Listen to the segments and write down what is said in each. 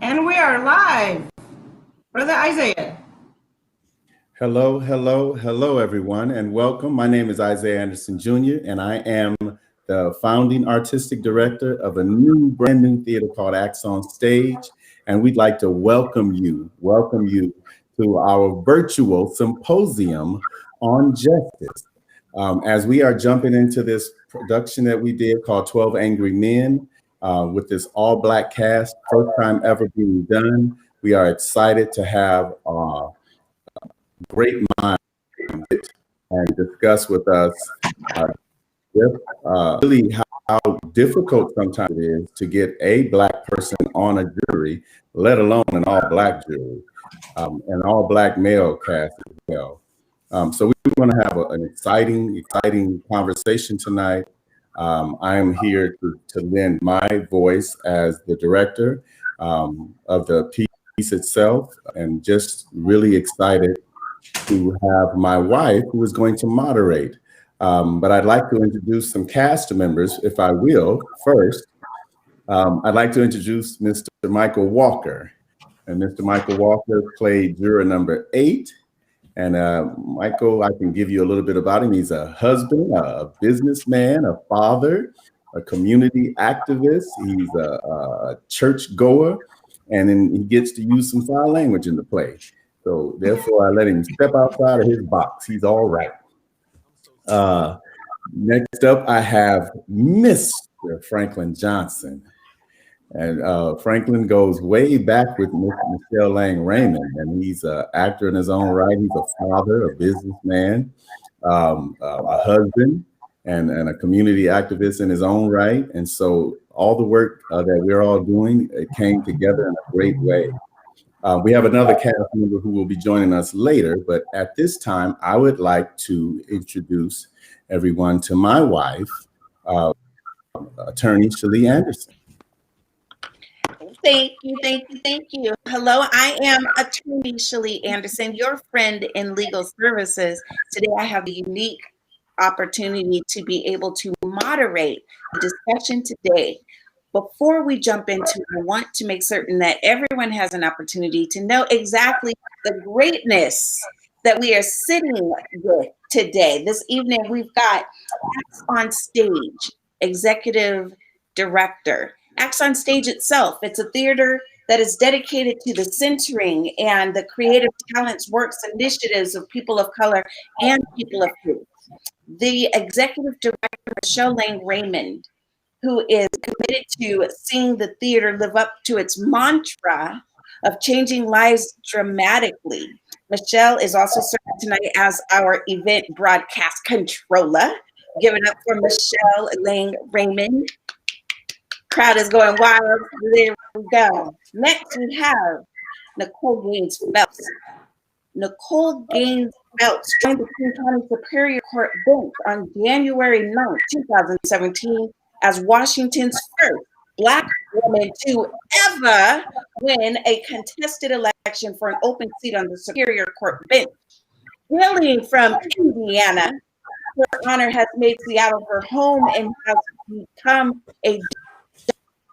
And we are live. Brother Isaiah. Hello, hello, hello, everyone, and welcome. My name is Isaiah Anderson Jr., and I am the founding artistic director of a brand new theater called Acts on Stage. And we'd like to welcome you to our virtual symposium on justice. As we are jumping into this production that we did called 12 Angry Men with this all Black cast, first time ever being done, we are excited to have great mind and discuss with us uh, really how difficult sometimes it is to get a Black person on a jury, let alone an all Black jury, an all Black male cast as well. So we're going to have an exciting conversation tonight. I am here to lend my voice as the director of the piece itself, and just really excited to have my wife who is going to moderate. But I'd like to introduce some cast members, if I will, first. I'd like to introduce Mr. Michael Walker. And Mr. Michael Walker played juror number 8. And Michael, I can give you a little bit about him. He's a husband, a businessman, a father, a community activist. He's a church goer, and then he gets to use some foul language in the play. So therefore, I let him step outside of his box. He's all right. Next up, I have Mr. Franklin Johnson. And Franklin goes way back with Michelle Lang Raymond, and he's an actor in his own right. He's a father, a businessman, a husband, and a community activist in his own right. And so all the work that we're all doing, it came together in a great way. We have another cast member who will be joining us later, but at this time, I would like to introduce everyone to my wife, attorney Shalee Anderson. Thank you. Hello, I am attorney Shalee Anderson, your friend in legal services. Today, I have the unique opportunity to be able to moderate the discussion today. Before we jump into it, I want to make certain that everyone has an opportunity to know exactly the greatness that we are sitting with today. This evening, we've got Acts on Stage, executive director. Acts on Stage itself, it's a theater that is dedicated to the centering and the creative talents, works, initiatives of people of color and people of faith. The executive director, Michelle Lang Raymond, who is committed to seeing the theater live up to its mantra of changing lives dramatically. Michelle is also serving tonight as our event broadcast controller. Give it up for Michelle Lang Raymond. Crowd is going wild. There we go. Next, we have Nicole Gaines Phelps. Nicole Gaines Phelps joined the King County Superior Court bench on January 9th, 2017, as Washington's first Black woman to ever win a contested election for an open seat on the Superior Court bench. Hailing from Indiana, her honor has made Seattle her home and has become a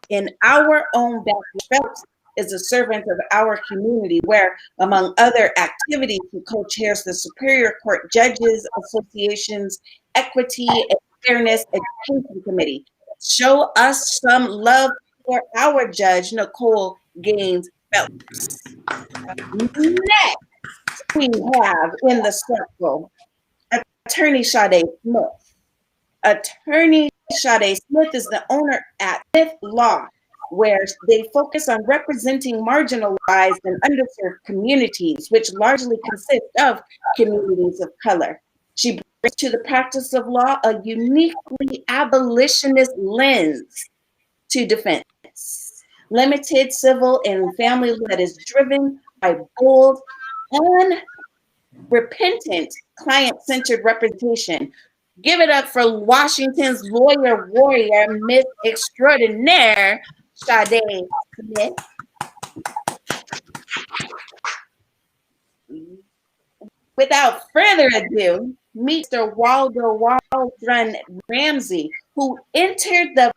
in our own backyard. Phelps is a servant of our community, where, among other activities, he co-chairs the Superior Court Judges Association's Equity and Fairness Education Committee. Show us some love for our judge, Nicole Gaines Phelps. Next, we have in the circle Attorney Sade Smith. Attorney Sade Smith is the owner at Smith Law, where they focus on representing marginalized and underserved communities, which largely consist of communities of color. She brings to the practice of law a uniquely abolitionist lens to defense, limited civil and family law that is driven by bold, unrepentant, client-centered representation. Give it up for Washington's lawyer warrior, Miss Extraordinaire, Sade Smith. Without further ado, Mr. Waldo Waldron Ramsey, who entered the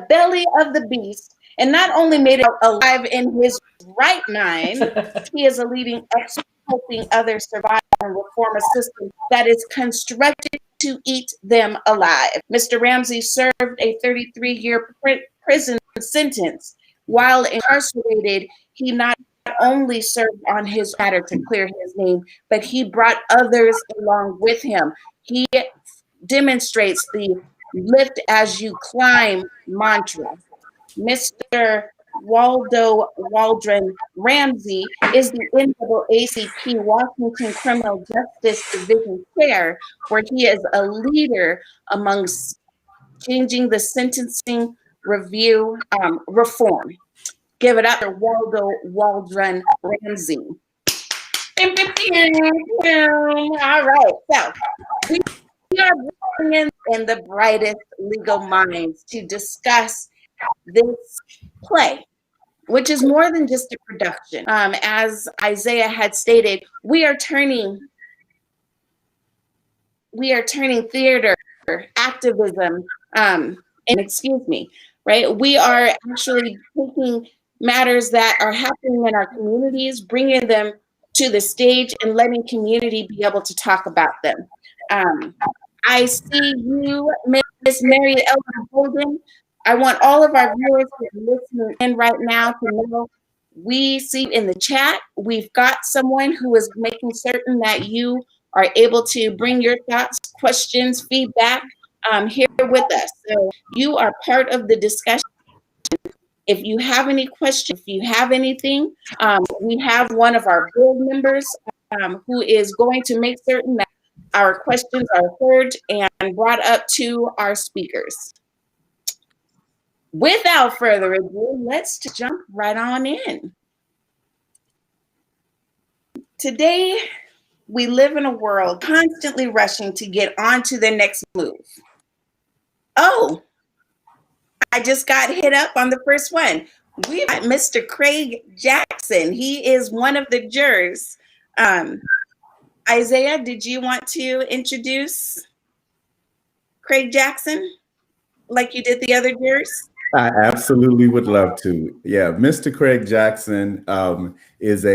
belly of the beast and not only made it alive in his right mind. He is a leading expert helping others survive and reform a system that is constructed to eat them alive. Mr. Ramsey served a 33-year prison sentence. While incarcerated, he not only served on his matter to clear his name, but he brought others along with him. He demonstrates the lift as you climb mantra. Mr. Waldo Waldron Ramsey is the NAACP Washington Criminal Justice Division Chair, where he is a leader amongst changing the sentencing review reform. Give it up for Waldo Waldron Ramsey. All right, so we are bringing in the brightest legal minds to discuss this play, which is more than just a production. As Isaiah had stated, we are turning theater, activism, right? We are actually taking matters that are happening in our communities, bringing them to the stage and letting community be able to talk about them. I see you, Miss Mary Ellen Holden. I want all of our viewers who are listening in right now to know we see in the chat, we've got someone who is making certain that you are able to bring your thoughts, questions, feedback here with us. So you are part of the discussion. If you have any questions, if you have anything, we have one of our board members who is going to make certain that our questions are heard and brought up to our speakers. Without further ado, let's jump right on in. Today, we live in a world constantly rushing to get on to the next move. Oh, I just got hit up on the first one. We got Mr. Craig Jackson. He is one of the jurors. Isaiah, did you want to introduce Craig Jackson like you did the other jurors? I absolutely would love to. Yeah, Mr. Craig Jackson is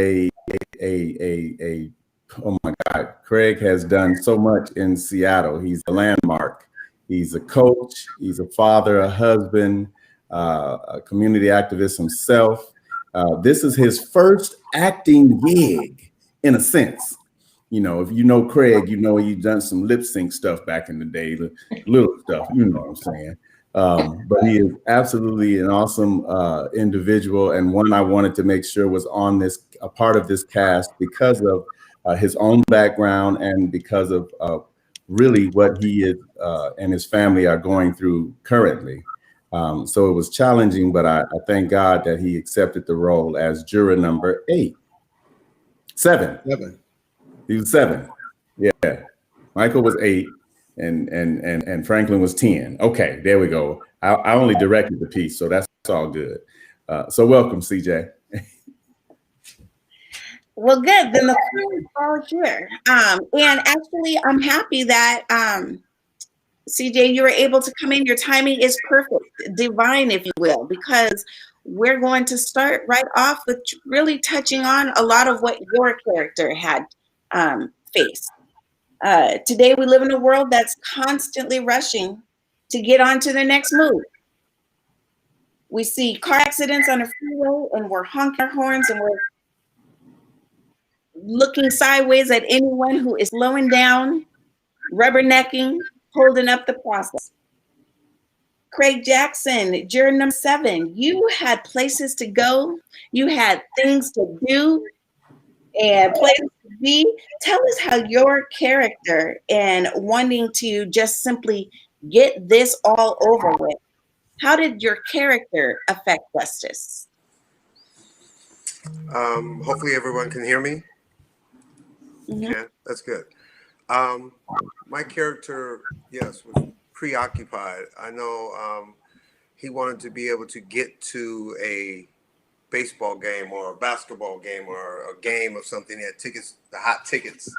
oh my God, Craig has done so much in Seattle. He's a landmark. He's a coach, he's a father, a husband, a community activist himself. This is his first acting gig, in a sense. You know, if you know Craig, you know he's done some lip sync stuff back in the day, little stuff, you know what I'm saying. But he is absolutely an awesome individual, and one I wanted to make sure was on a part of this cast because of his own background and because of really what he is and his family are going through currently. So it was challenging, but I thank God that he accepted the role as juror number 7. He was 7. Yeah, Michael was 8. And Franklin was 10. Okay, there we go. I only directed the piece, so that's all good. So welcome, CJ. Well, good. Then the crew is all here. And actually, I'm happy that CJ, you were able to come in. Your timing is perfect, divine, if you will, because we're going to start right off with really touching on a lot of what your character had faced. Today, we live in a world that's constantly rushing to get on to the next move. We see car accidents on the freeway, and we're honking our horns, and we're looking sideways at anyone who is slowing down, rubbernecking, holding up the process. Craig Jackson, juror number 7, you had places to go, you had things to do, and places to be. Tell us how your character and wanting to just simply get this all over with, how did your character affect justice? Hopefully everyone can hear me. Mm-hmm. Yeah, that's good. My character, yes, was preoccupied. I know he wanted to be able to get to a baseball game or a basketball game or a game of something. He had tickets, the hot tickets.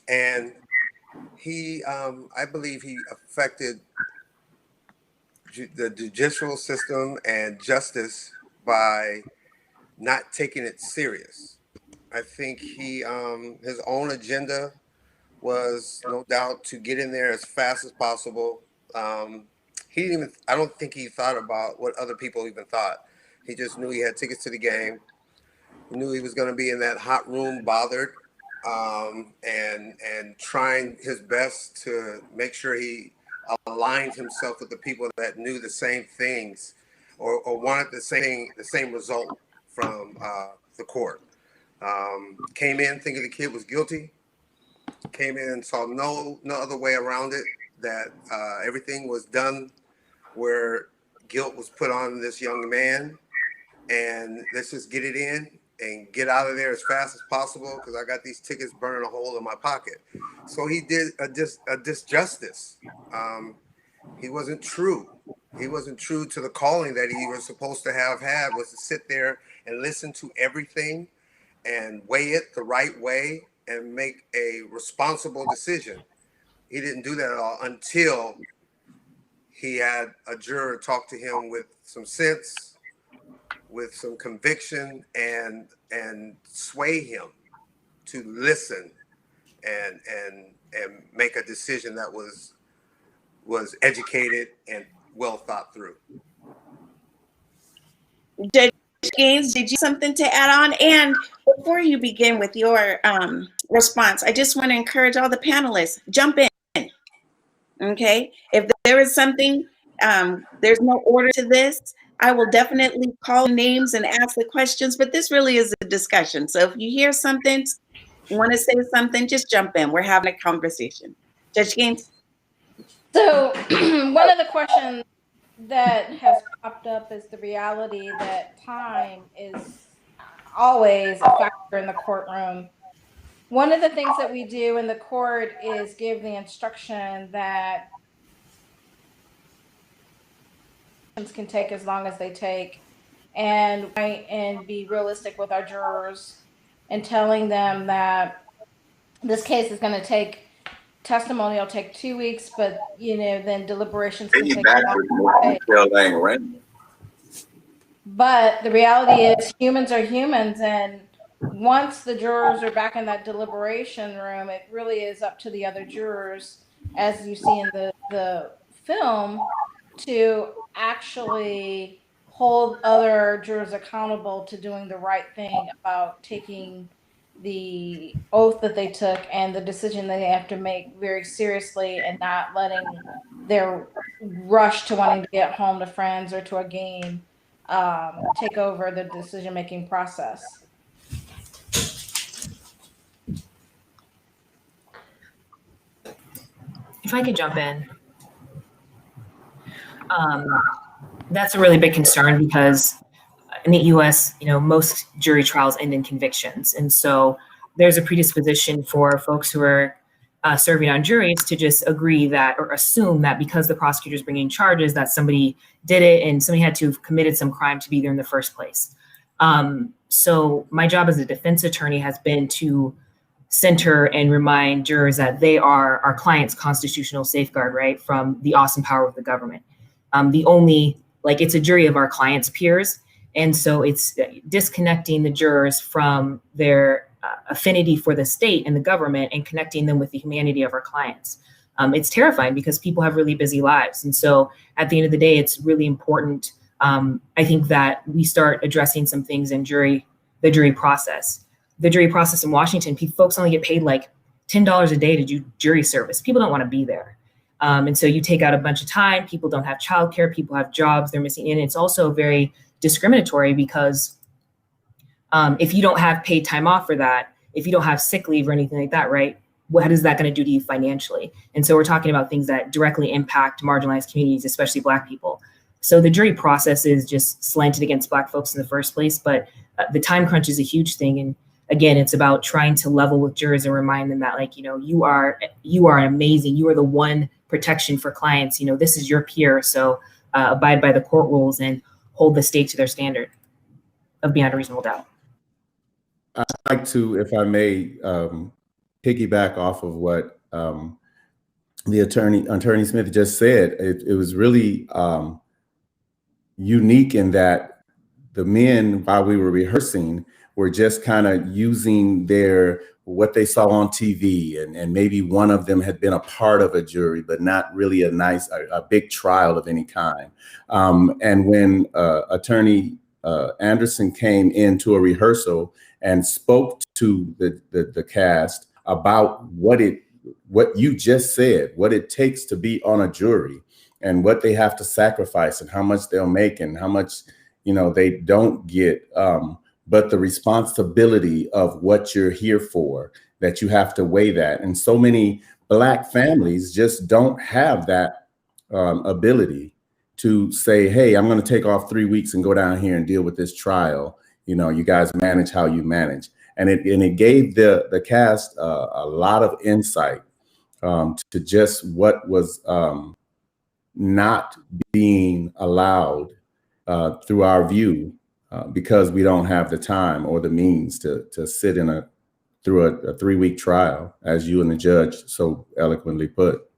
And he, I believe he affected the judicial system and justice by not taking it serious. I think he his own agenda was no doubt to get in there as fast as possible. He didn't even, I don't think he thought about what other people even thought. He just knew he had tickets to the game. He knew he was going to be in that hot room bothered, and trying his best to make sure he aligned himself with the people that knew the same things, or wanted the same result from the court. Came in thinking the kid was guilty. Came in and saw no other way around it. That everything was done where guilt was put on this young man, and let's just get it in and get out of there as fast as possible because I got these tickets burning a hole in my pocket. So he did a disjustice. He wasn't true. He wasn't true to the calling that he was supposed to have had, was to sit there and listen to everything and weigh it the right way and make a responsible decision. He didn't do that at all until he had a juror talk to him with some sense, with some conviction, and sway him to listen and make a decision that was educated and well thought through. Judge Gaines, did you have something to add on? And before you begin with your response, I just want to encourage all the panelists, jump in. Okay, if there is something, there's no order to this. I will definitely call names and ask the questions, but this really is a discussion. So if you hear something, want to say something, just jump in. We're having a conversation. Judge Gaines? So one of the questions that has popped up is the reality that time is always a factor in the courtroom. One of the things that we do in the court is give the instruction that can take as long as they take, and be realistic with our jurors and telling them that this case is going to take, testimony will take 2 weeks, but then deliberations can take longer. But the reality is humans are humans, and once the jurors are back in that deliberation room, it really is up to the other jurors, as you see in the film, to actually hold other jurors accountable to doing the right thing about taking the oath that they took and the decision that they have to make very seriously, and not letting their rush to wanting to get home to friends or to a game take over the decision-making process. If I could jump in, that's a really big concern because in the U.S., most jury trials end in convictions, and so there's a predisposition for folks who are serving on juries to just agree that, or assume that, because the prosecutor's bringing charges, that somebody did it and somebody had to have committed some crime to be there in the first place. So my job as a defense attorney has been to center and remind jurors that they are our client's constitutional safeguard, right, from the awesome power of the government. It's a jury of our client's peers. And so it's disconnecting the jurors from their affinity for the state and the government and connecting them with the humanity of our clients. It's terrifying because people have really busy lives. And so at the end of the day, it's really important, I think, that we start addressing some things in the jury process. The jury process in Washington, folks only get paid like $10 a day to do jury service. People don't want to be there. And so you take out a bunch of time. People don't have childcare. People have jobs they're missing. And it's also very discriminatory because if you don't have paid time off for that, if you don't have sick leave or anything like that, right, what is that going to do to you financially? And so we're talking about things that directly impact marginalized communities, especially Black people. So the jury process is just slanted against Black folks in the first place, but the time crunch is a huge thing. And again, it's about trying to level with jurors and remind them that, you are amazing. You are the one protection for clients. This is your peer. So abide by the court rules and hold the state to their standard of beyond a reasonable doubt. I'd like to, if I may, piggyback off of what the Attorney Smith just said. It was really unique in that the men, while we were rehearsing, were just kind of using what they saw on TV, and maybe one of them had been a part of a jury, but not really a big trial of any kind. And when Attorney Anderson came into a rehearsal and spoke to the cast about what you just said, what it takes to be on a jury, and what they have to sacrifice, and how much they'll make, and how much they don't get, but the responsibility of what you're here for, that you have to weigh that. And so many Black families just don't have that ability to say, hey, I'm going to take off 3 weeks and go down here and deal with this trial. You guys manage how you manage. And it gave the cast a lot of insight to just what was not being allowed through our view, because we don't have the time or the means to sit through a 3-week trial, as you and the judge so eloquently put.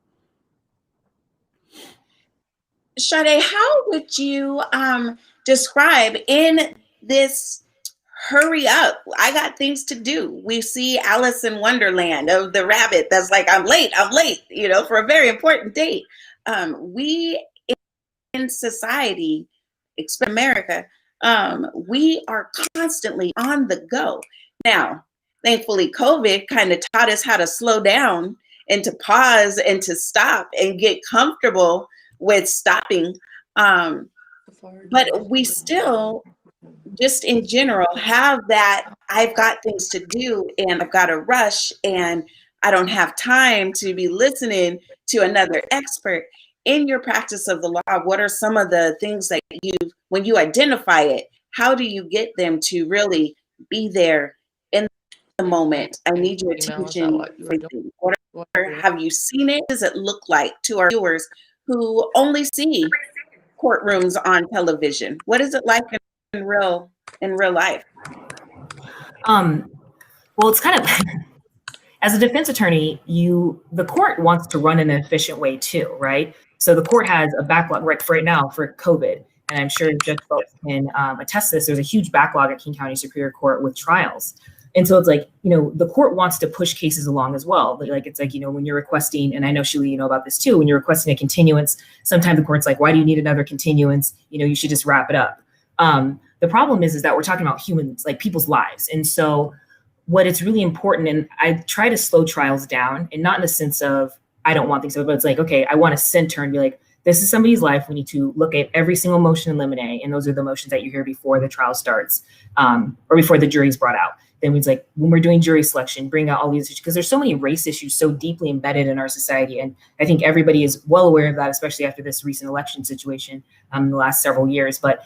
Sade, how would you describe in this hurry up, I got things to do? We see Alice in Wonderland of the rabbit that's like, I'm late, for a very important date. We in society, especially America, we are constantly on the go. Now, thankfully, COVID kind of taught us how to slow down and to pause and to stop and get comfortable with stopping. But we still, just in general, have that I've got things to do and I've got to rush and I don't have time to be listening to another expert. In your practice of the law, what are some of the things that when you identify it, how do you get them to really be there in the moment? I need your attention. Have you seen it? What does it look like to our viewers who only see courtrooms on television? What is it like in real life? Well, it's kind of as a defense attorney, the court wants to run in an efficient way too, right? So the court has a backlog right now for COVID, and I'm sure Judge Phelps can attest to this. There's a huge backlog at King County Superior Court with trials. And so it's like, the court wants to push cases along as well. Like, it's like, when you're requesting, and I know, Shuli, you know about this too, when you're requesting a continuance, sometimes the court's like, why do you need another continuance? You should just wrap it up. The problem is that we're talking about humans, like people's lives. And so what it's really important, and I try to slow trials down, and not in the sense of, I don't want things to, but it's like, okay, I want to center and be like, this is somebody's life. We need to look at every single motion in limine. And those are the motions that you hear before the trial starts, or before the jury's brought out. Then it's like, when we're doing jury selection, bring out all these issues, because there's so many race issues so deeply embedded in our society. And I think everybody is well aware of that, especially after this recent election situation in the last several years. But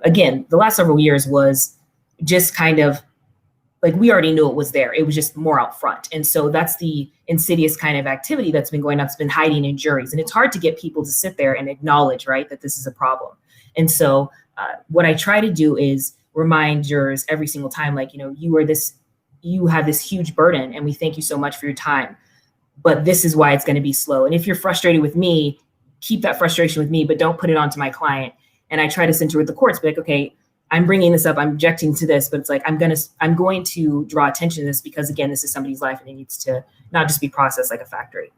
again, the last several years was just kind of like, we already knew it was there. It was just more out front. And so that's the insidious kind of activity that's been going on. It's been hiding in juries. And it's hard to get people to sit there and acknowledge, right, that this is a problem. And so what I try to do is remind jurors every single time, like, you have this huge burden, and we thank you so much for your time, but this is why it's going to be slow. And if you're frustrated with me, keep that frustration with me, but don't put it onto my client. And I try to center with the courts, be like, okay, I'm bringing this up, I'm objecting to this, but it's like, I'm going to draw attention to this because, again, this is somebody's life and it needs to not just be processed like a factory.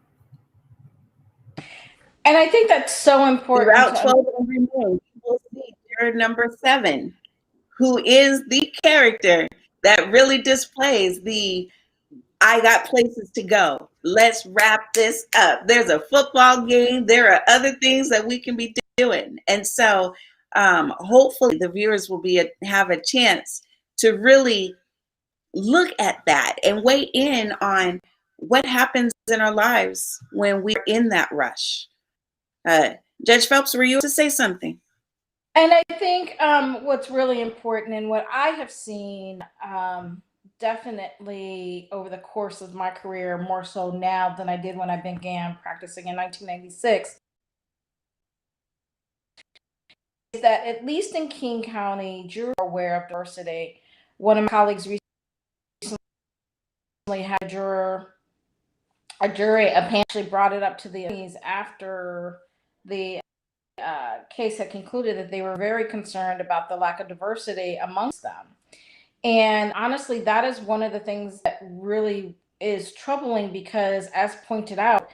And I think that's so important. Throughout 12 every month, you will see juror number 7, who is the character that really displays I got places to go. Let's wrap this up. There's a football game. There are other things that we can be doing. And so hopefully the viewers will have a chance to really look at that and weigh in on what happens in our lives when we're in that rush. Judge Phelps, were you to say something? And I think what's really important, and what I have seen definitely over the course of my career, more so now than I did when I began practicing in 1996, is that at least in King County, jurors are aware of diversity. One of my colleagues recently had a jury actually brought it up to the attorneys after the case had concluded that they were very concerned about the lack of diversity amongst them. And honestly, that is one of the things that really is troubling, because as pointed out,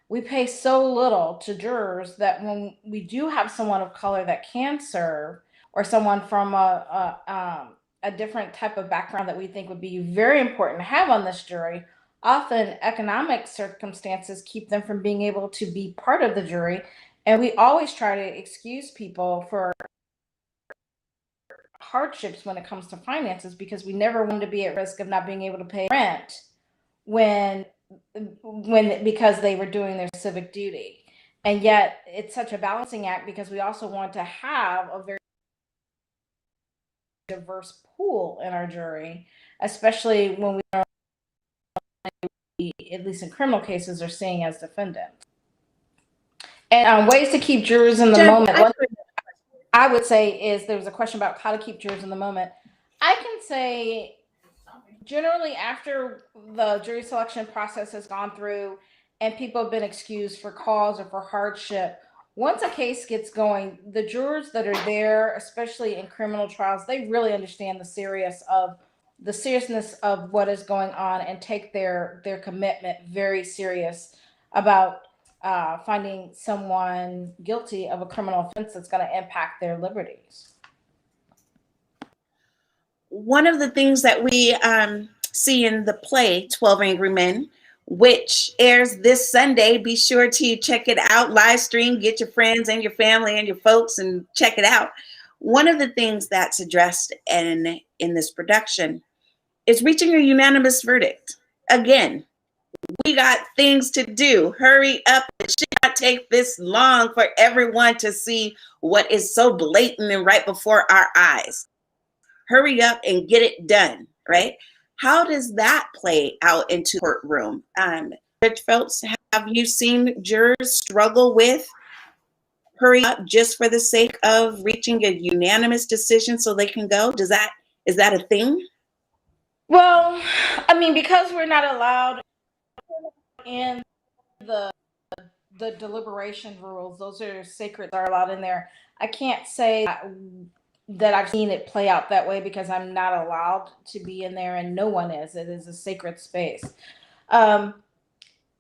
we pay so little to jurors that when we do have someone of color that can serve, or someone from a different type of background that we think would be very important to have on this jury, often economic circumstances keep them from being able to be part of the jury. And we always try to excuse people for hardships when it comes to finances, because we never want to be at risk of not being able to pay rent when because they were doing their civic duty. And yet it's such a balancing act, because we also want to have a very diverse pool in our jury, especially when we are, at least in criminal cases, are seeing as defendants. And ways to keep jurors in the moment. One thing I would say is, there was a question about how to keep jurors in the moment. I can say, generally, after the jury selection process has gone through and people have been excused for cause or for hardship, once a case gets going, the jurors that are there, especially in criminal trials, they really understand the seriousness of what is going on, and take their commitment very serious about finding someone guilty of a criminal offense that's going to impact their liberties. One of the things that we see in the play 12 Angry Men, which airs this Sunday, be sure to check it out, live stream, get your friends and your family and your folks and check it out. One of the things that's addressed in this production is reaching a unanimous verdict. Again, we got things to do. Hurry up. It should not take this long for everyone to see what is so blatant and right before our eyes. Hurry up and get it done, right? How does that play out into the courtroom? Judge Phelps, have you seen jurors struggle with hurry up just for the sake of reaching a unanimous decision so they can go? Is that a thing? Well, I mean, because we're not allowed in the deliberation rules, those are sacred, are allowed in there. I can't say that I've seen it play out that way, because I'm not allowed to be in there, and no one is. It is a sacred space.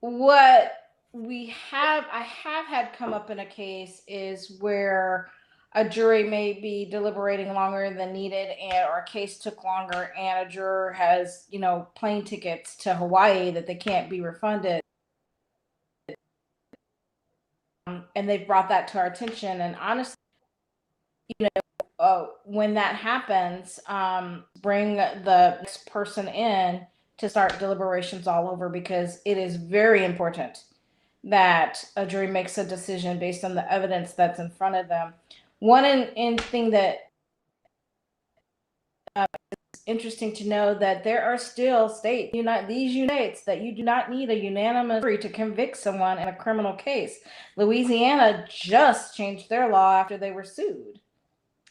What I have had come up in a case is where a jury may be deliberating longer than needed, or a case took longer, and a juror has, plane tickets to Hawaii that they can't be refunded. And they've brought that to our attention. And honestly, when that happens, bring the next person in to start deliberations all over, because it is very important that a jury makes a decision based on the evidence that's in front of them. One thing that is interesting to know, that there are still states, these states, that you do not need a unanimous jury to convict someone in a criminal case. Louisiana just changed their law after they were sued.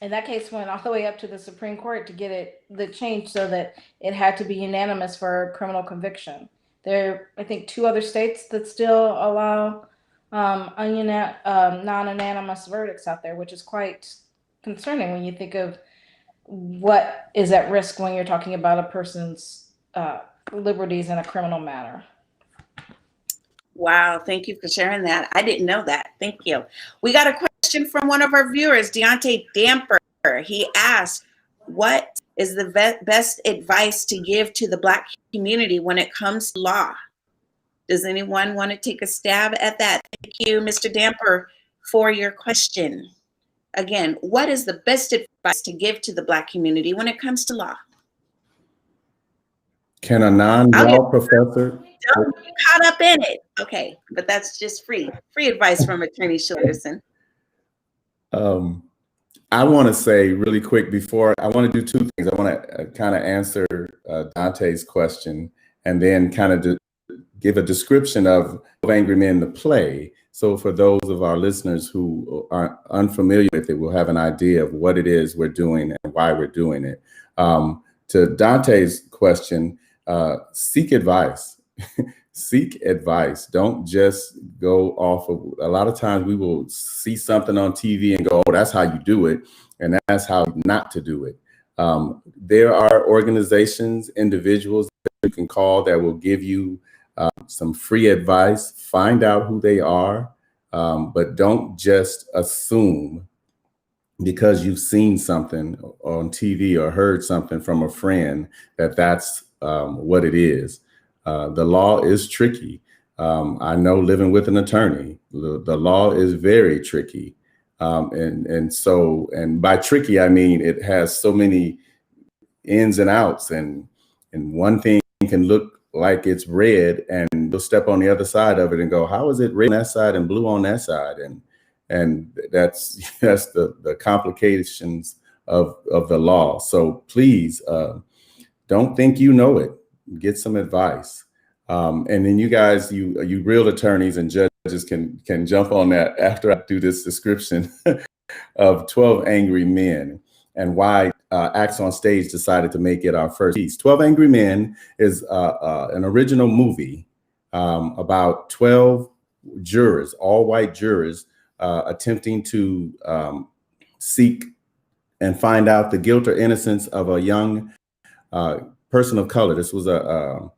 And that case went all the way up to the Supreme Court to get the change so that it had to be unanimous for criminal conviction. There are, I think, 2 other states that still allow non-unanimous verdicts out there, which is quite concerning when you think of what is at risk when you're talking about a person's liberties in a criminal matter. Wow, thank you for sharing that. I didn't know that. Thank you. We got a question from one of our viewers, Deontay Damper. He asked, what is the best advice to give to the Black community when it comes to law? Does anyone want to take a stab at that? Thank you, Mr. Damper, for your question. Again, what is the best advice to give to the Black community when it comes to law? Can a non-law professor? Don't get caught up in it. Okay, but that's just free advice from Attorney Schillerson. I want to say really quick before, I want to do 2 things. I want to kind of answer Dante's question, and then kind of give a description of Angry Men, the play. So for those of our listeners who are unfamiliar with it, we'll have an idea of what it is we're doing and why we're doing it. To Dante's question, seek advice. seek advice. Don't just go off of, a lot of times we will see something on TV and go, oh, that's how you do it. And that's how not to do it. There are organizations, individuals that you can call that will give you some free advice. Find out who they are, but don't just assume because you've seen something on TV or heard something from a friend that that's what it is. The law is tricky. I know, living with an attorney, the law is very tricky. And by tricky, I mean, it has so many ins and outs, and one thing can look like it's red, and you'll step on the other side of it and go, how is it red on that side and blue on that side? And that's the complications of the law. So please don't think you know it. Get some advice. And then you guys, you real attorneys and judges can jump on that after I do this description of 12 Angry Men and why Acts on Stage decided to make it our first piece. 12 Angry Men is an original movie about 12 jurors, all white jurors, attempting to seek and find out the guilt or innocence of a young person of color. This was a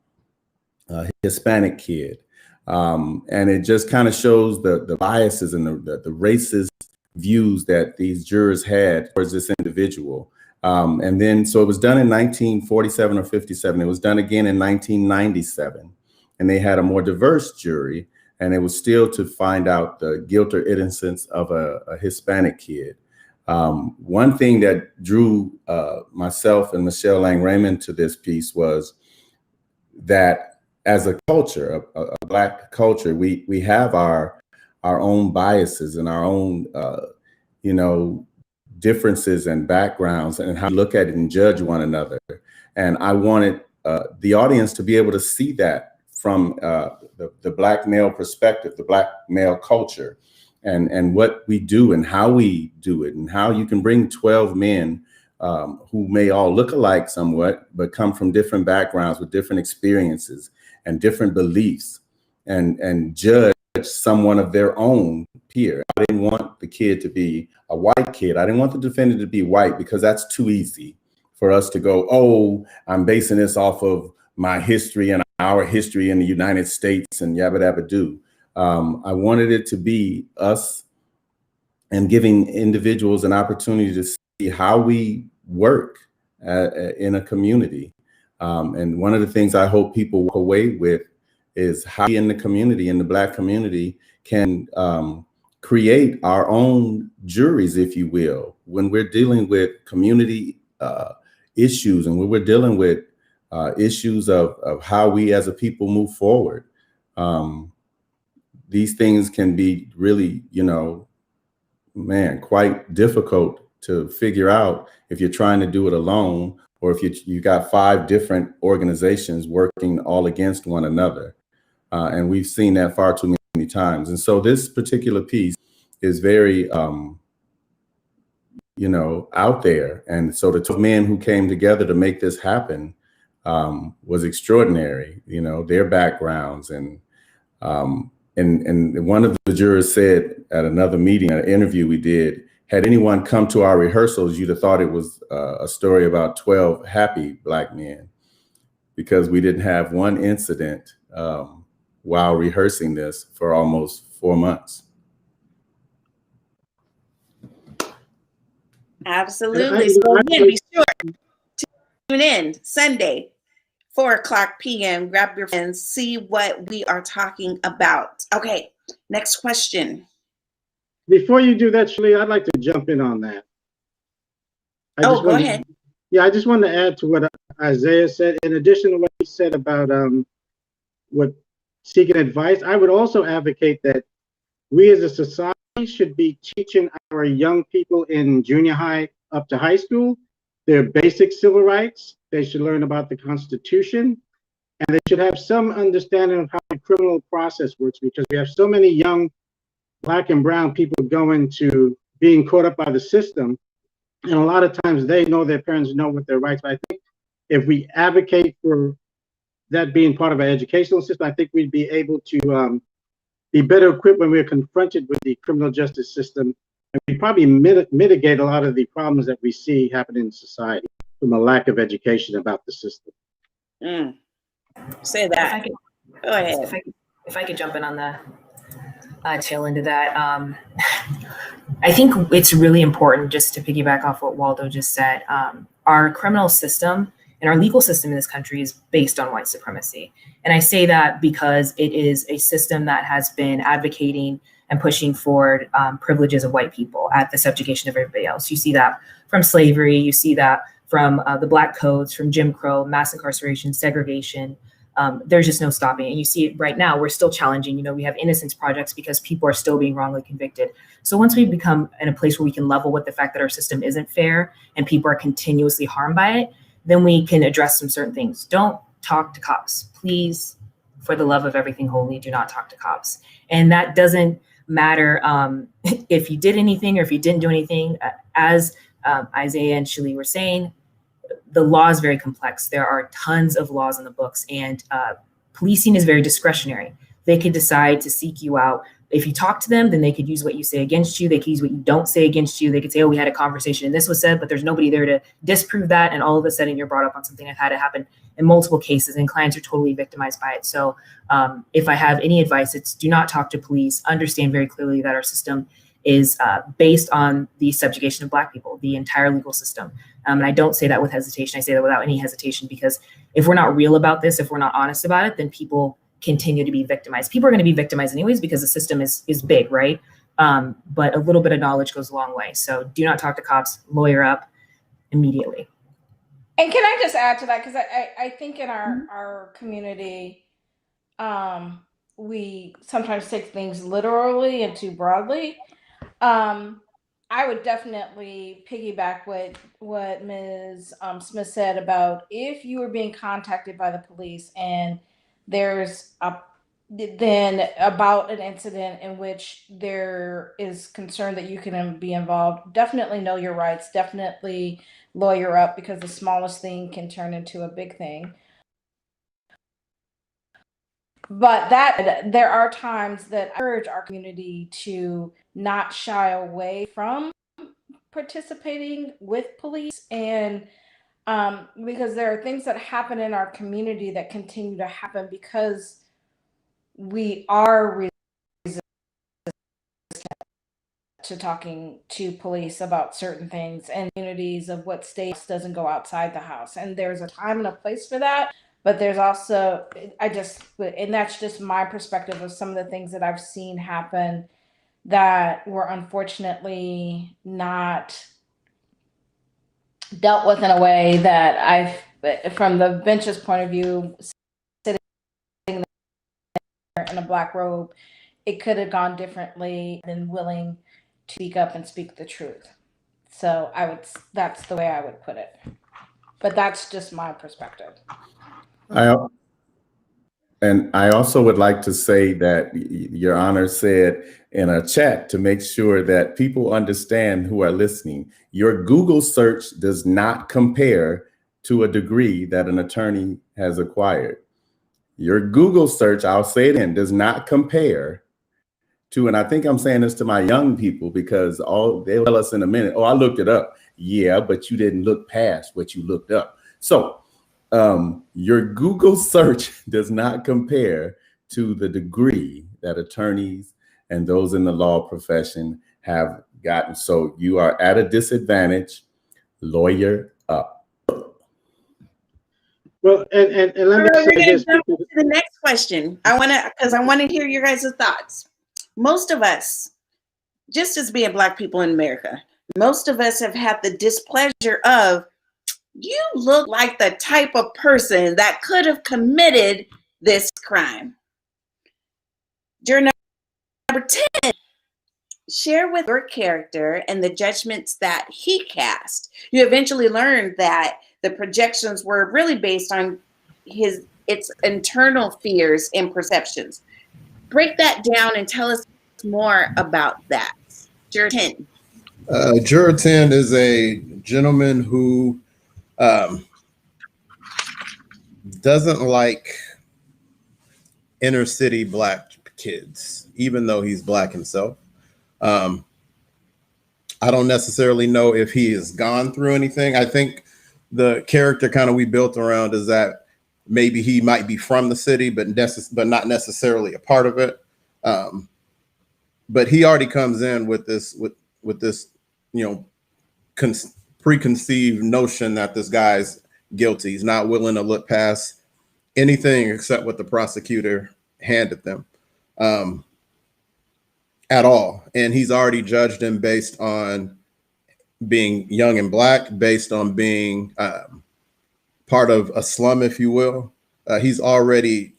Hispanic kid. And it just kind of shows the biases and the racist views that these jurors had towards this individual. And then, so it was done in 1947 or 57. It was done again in 1997. And they had a more diverse jury, and it was still to find out the guilt or innocence of a Hispanic kid. One thing that drew myself and Michelle Lang Raymond to this piece was that as a culture, a Black culture, we have our own biases and our own, differences and backgrounds and how we look at it and judge one another. And I wanted the audience to be able to see that from the Black male perspective, the Black male culture, and what we do and how we do it, and how you can bring 12 men who may all look alike somewhat, but come from different backgrounds with different experiences and different beliefs, and judge someone of their own peer. I didn't want the kid to be a white kid. I didn't want the defendant to be white, because that's too easy for us to go, oh, I'm basing this off of my history and our history in the United States and yabba dabba do. I wanted it to be us and giving individuals an opportunity to see how we work in a community. And one of the things I hope people walk away with is how we in the community, in the Black community, can create our own juries, if you will, when we're dealing with community issues, and when we're dealing with issues of how we as a people move forward. These things can be really, quite difficult to figure out if you're trying to do it alone, or if you got 5 different organizations working all against one another. And we've seen that far too many times. And so this particular piece is very, out there. And so the 2 men who came together to make this happen was extraordinary, their backgrounds. And one of the jurors said at another meeting, an interview we did, had anyone come to our rehearsals, you'd have thought it was a story about 12 happy Black men, because we didn't have one incident while rehearsing this for almost 4 months. Absolutely. So again, be sure to tune in Sunday, 4:00 p.m. Grab your friends, see what we are talking about. Okay, next question. Before you do that, Shirley, I'd like to jump in on that. Go ahead. Yeah, I just wanted to add to what Isaiah said. In addition to what he said about what seeking advice, I would also advocate that we as a society should be teaching our young people in junior high up to high school their basic civil rights. They should learn about the Constitution, and they should have some understanding of how the criminal process works, because we have so many young Black and brown people going to being caught up by the system. And a lot of times they know their parents know what their rights are. I think if we advocate for that being part of our educational system, I think we'd be able to be better equipped when we're confronted with the criminal justice system, and we probably mitigate a lot of the problems that we see happening in society from a lack of education about the system. Say that. Go ahead. If I could jump in on the tail end of that, I think it's really important, just to piggyback off what Waldo just said. Our criminal system and our legal system in this country is based on white supremacy. And I say that because it is a system that has been advocating and pushing forward privileges of white people at the subjugation of everybody else. You see that from slavery, you see that from the Black codes, from Jim Crow, mass incarceration, segregation. There's just no stopping. And you see it right now, we're still challenging, we have innocence projects because people are still being wrongly convicted. So once we become in a place where we can level with the fact that our system isn't fair and people are continuously harmed by it, then we can address some certain things. Don't talk to cops. Please, for the love of everything holy, do not talk to cops. And that doesn't matter if you did anything or if you didn't do anything. As Isaiah and Shali were saying, the law is very complex. There are tons of laws in the books, and policing is very discretionary. They could decide to seek you out. If you talk to them, then they could use what you say against you. They could use what you don't say against you. They could say, oh, we had a conversation and this was said, but there's nobody there to disprove that. And all of a sudden you're brought up on something. I've had it happen in multiple cases, and clients are totally victimized by it. So if I have any advice, it's do not talk to police. Understand very clearly that our system is based on the subjugation of Black people, the entire legal system. And I don't say that with hesitation. I say that without any hesitation, because if we're not real about this, if we're not honest about it, then people continue to be victimized. People are going to be victimized anyways because the system is big, right? But a little bit of knowledge goes a long way. So do not talk to cops, lawyer up immediately. And can I just add to that? Because I think in our community, we sometimes take things literally and too broadly. I would definitely piggyback what Ms. Smith said about if you are being contacted by the police and there's then about an incident in which there is concern that you can be involved, definitely know your rights, definitely lawyer up, because the smallest thing can turn into a big thing. But that there are times that I urge our community to not shy away from participating with police, and because there are things that happen in our community that continue to happen because we are resistant to talking to police about certain things, and communities of what states doesn't go outside the house. And there's a time and a place for that. But there's also, and that's just my perspective of some of the things that I've seen happen that were unfortunately not dealt with in a way that from the bench's point of view, sitting there in a black robe, it could have gone differently than willing to speak up and speak the truth. So that's the way I would put it. But that's just my perspective. And I also would like to say that Your Honor said in a chat to make sure that people understand who are listening, your Google search does not compare to a degree that an attorney has acquired. Your Google search, I'll say it again, does not compare to, and I think I'm saying this to my young people because they'll tell us in a minute, oh, I looked it up. Yeah, but you didn't look past what you looked up. So your Google search does not compare to the degree that attorneys and those in the law profession have gotten. So you are at a disadvantage. Lawyer up. Well, and let me say this. Jump to the next question. I want to hear your guys' thoughts. Most of us, just as being Black people in America, most of us have had the displeasure of, you look like the type of person that could have committed this crime. Juror number 10, share with your character and the judgments that he cast. You eventually learned that the projections were really based on its internal fears and perceptions. Break that down and tell us more about that. Juror 10. Juror 10 is a gentleman who doesn't like inner city Black kids, even though he's Black himself. I don't necessarily know if he has gone through anything. I think the character kind of we built around is that maybe he might be from the city, but not necessarily a part of it. But he already comes in with this preconceived notion that this guy's guilty. He's not willing to look past anything except what the prosecutor handed them at all. And he's already judged him based on being young and Black, based on being part of a slum, if you will. He's already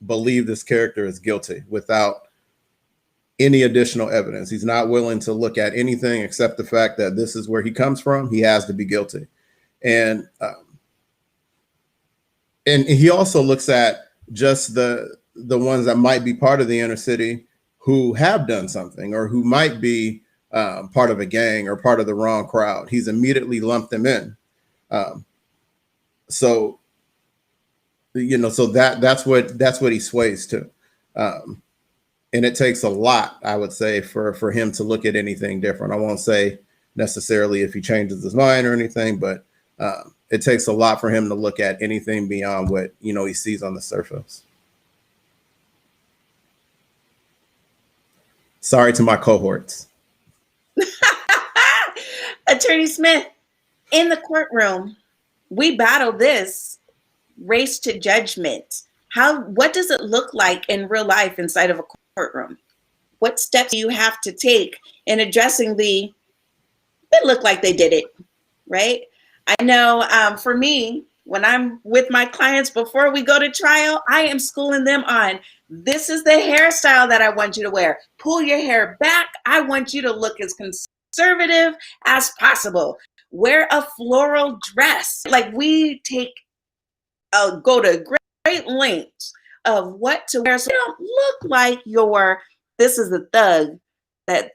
believed this character is guilty without any additional evidence. He's not willing to look at anything except the fact that this is where he comes from. He has to be guilty. And he also looks at just the ones that might be part of the inner city who have done something or who might be part of a gang or part of the wrong crowd. He's immediately lumped them in. So that's what he sways to. And it takes a lot, I would say, for him to look at anything different. I won't say necessarily if he changes his mind or anything, but it takes a lot for him to look at anything beyond what he sees on the surface. Sorry to my cohorts. Attorney Smith, in the courtroom, we battle this race to judgment. What does it look like in real life inside of a courtroom? What steps do you have to take in addressing it looked like they did it, right? I know for me, when I'm with my clients before we go to trial, I am schooling them on, this is the hairstyle that I want you to wear. Pull your hair back. I want you to look as conservative as possible. Wear a floral dress. Like we go to great lengths of what to wear. So you don't look like this is the thug that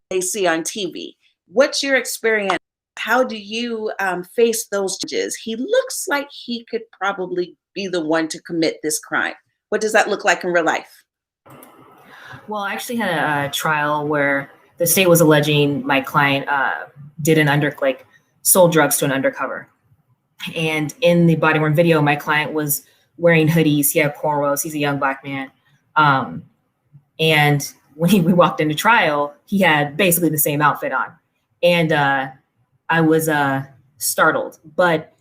they see on TV. What's your experience? How do you face those judges? He looks like he could probably be the one to commit this crime. What does that look like in real life? Well, I actually had a trial where the state was alleging my client sold drugs to an undercover. And in the body worn video, my client was wearing hoodies. He had cornrows. He's a young Black man. And when we walked into trial, he had basically the same outfit on. And I was startled. But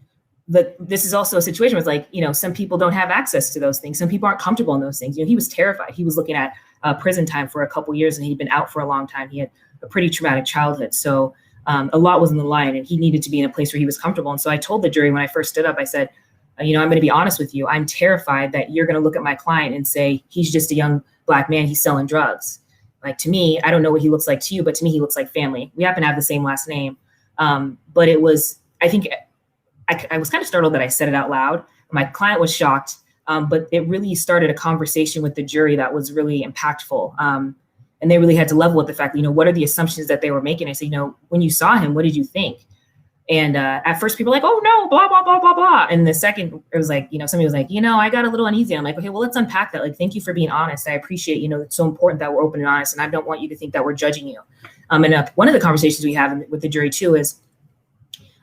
this is also a situation where it's some people don't have access to those things. Some people aren't comfortable in those things. He was terrified. He was looking at prison time for a couple years, and he'd been out for a long time. He had a pretty traumatic childhood. So a lot was in the line, and he needed to be in a place where he was comfortable. And so I told the jury when I first stood up, I said, I'm going to be honest with you. I'm terrified that you're going to look at my client and say, he's just a young Black man. He's selling drugs. Like, to me, I don't know what he looks like to you, but to me, he looks like family. We happen to have the same last name. But it was, I think I was kind of startled that I said it out loud. My client was shocked, but it really started a conversation with the jury that was really impactful. And they really had to level with the fact, what are the assumptions that they were making? I said, when you saw him, what did you think? And at first people were like, oh no, blah, blah, blah, blah, blah. And the second, it was like, somebody was like, I got a little uneasy. I'm like, okay, well, let's unpack that. Like, thank you for being honest. I appreciate, it's so important that we're open and honest. And I don't want you to think that we're judging you. And one of the conversations we have with the jury too is,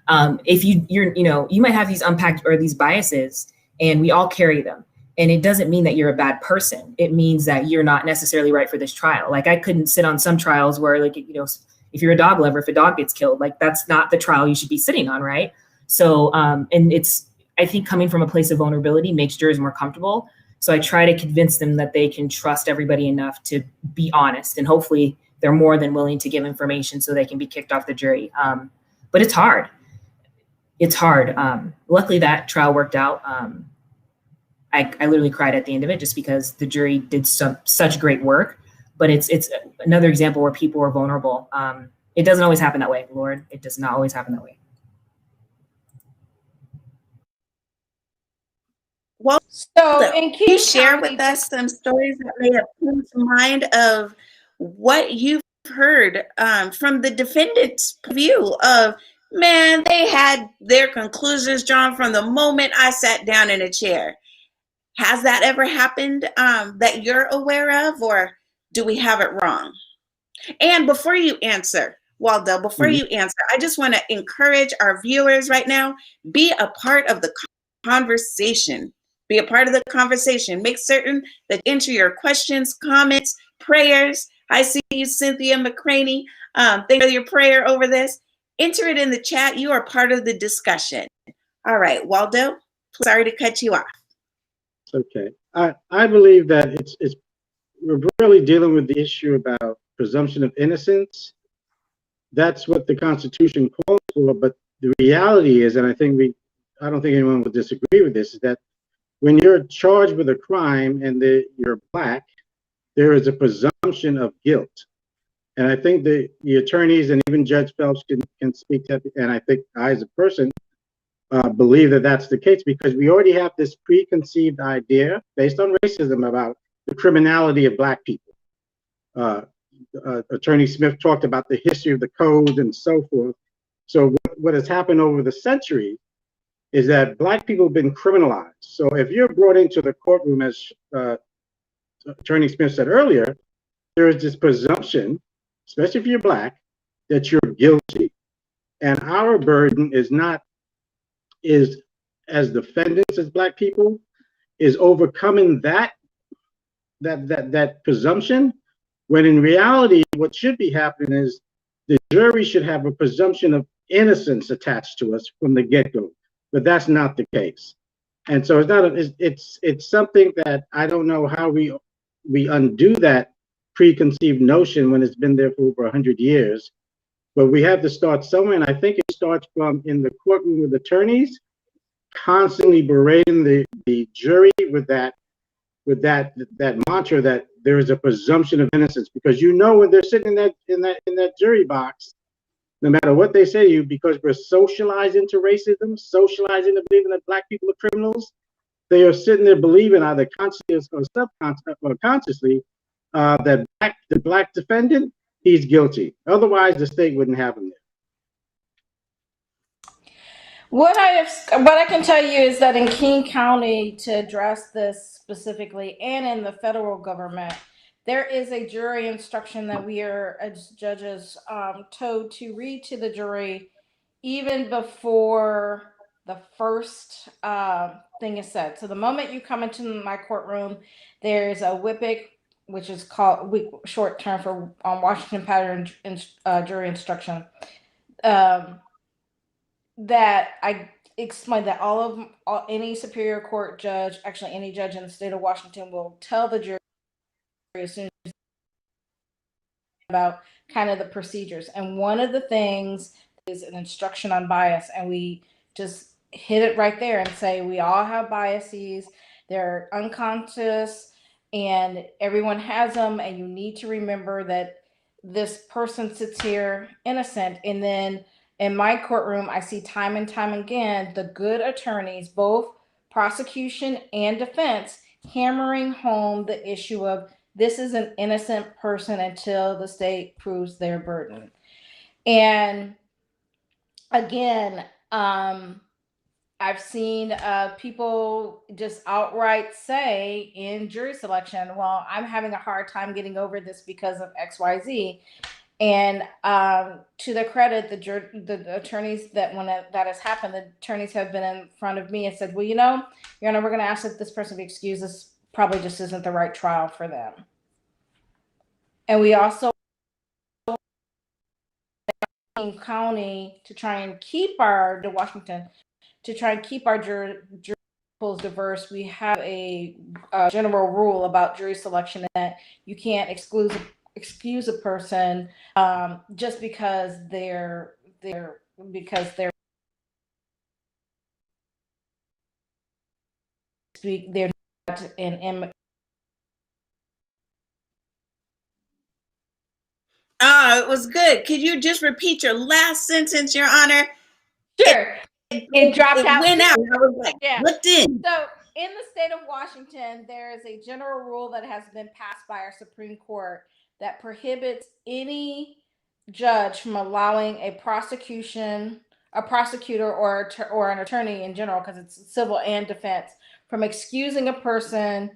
if you might have these unpacked or these biases, and we all carry them. And it doesn't mean that you're a bad person. It means that you're not necessarily right for this trial. Like, I couldn't sit on some trials where, if you're a dog lover, if a dog gets killed, that's not the trial you should be sitting on, right? So, and I think coming from a place of vulnerability makes jurors more comfortable. So I try to convince them that they can trust everybody enough to be honest, and hopefully they're more than willing to give information so they can be kicked off the jury. But it's hard. It's hard. Luckily, that trial worked out. I literally cried at the end of it just because the jury did such great work. But it's another example where people are vulnerable. It doesn't always happen that way, Lord. It does not always happen that way. Well, So in can you King share County, with us some stories that may have come to mind of what you've heard from the defendant's view of Man, they had their conclusions drawn from the moment I sat down in a chair. Has that ever happened that you're aware of, or do we have it wrong? And before you answer, Waldo, I just want to encourage our viewers right now, be a part of the conversation. Be a part of the conversation. Make certain that you enter your questions, comments, prayers. I see you, Cynthia McCraney. Thank you for your prayer over this. Enter it in the chat. You are part of the discussion. All right, Waldo, sorry to cut you off. Okay. I believe that we're really dealing with the issue about presumption of innocence. That's what the Constitution calls for, but the reality is, and I don't think anyone would disagree with this, is that when you're charged with a crime and you're Black, there is a presumption of guilt. And I think the attorneys and even Judge Phelps can speak to that, and I think I, as a person, believe that that's the case, because we already have this preconceived idea based on racism about the criminality of Black people. Attorney Smith talked about the history of the code and so forth. So what has happened over the century is that Black people have been criminalized. So if you're brought into the courtroom, as Attorney Smith said earlier, there is this presumption, especially if you're Black, that you're guilty. And our burden is as defendants, as Black people, is overcoming that presumption, when in reality, what should be happening is the jury should have a presumption of innocence attached to us from the get-go, but that's not the case. And so it's something that I don't know how we undo that preconceived notion when it's been there for over 100 years, but we have to start somewhere. And I think it starts from in the courtroom with attorneys, constantly berating the jury with that mantra that there is a presumption of innocence, because when they're sitting in that jury box, no matter what they say to you, because we're socialized into racism, socialized into believing that Black people are criminals, they are sitting there believing, either consciously or subconsciously, that the Black defendant, he's guilty. Otherwise, the state wouldn't have him there. What I can tell you is that in King County, to address this specifically, and in the federal government, there is a jury instruction that we are, as judges, told to read to the jury even before the first thing is said. So the moment you come into my courtroom, there's a WIPIC, which is called short term for Washington Pattern Jury Instruction. That I explained that any Superior Court judge, actually any judge in the state of Washington, will tell the jury as soon as about kind of the procedures. And one of the things is an instruction on bias, and we just hit it right there and say we all have biases. They're unconscious, and everyone has them. And you need to remember that this person sits here innocent, and then in my courtroom, I see time and time again the good attorneys, both prosecution and defense, hammering home the issue of this is an innocent person until the state proves their burden. And again, I've seen people just outright say in jury selection, well, I'm having a hard time getting over this because of XYZ. And to their credit, the attorneys that when that has happened, the attorneys have been in front of me and said, well, Your Honor, we're going to ask that this person be excused. This probably just isn't the right trial for them. And we also in county to try and keep our jury pools diverse. We have a general rule about jury selection that you can't excuse a person just because they're not an immigrant. Oh, it was good. Could you just repeat your last sentence, Your Honor? Sure. It dropped out. Went out. I was like, yeah. Looked in. So in the state of Washington, there is a general rule that has been passed by our Supreme Court that prohibits any judge from allowing a prosecution a prosecutor or an attorney in general, because it's civil and defense, from excusing a person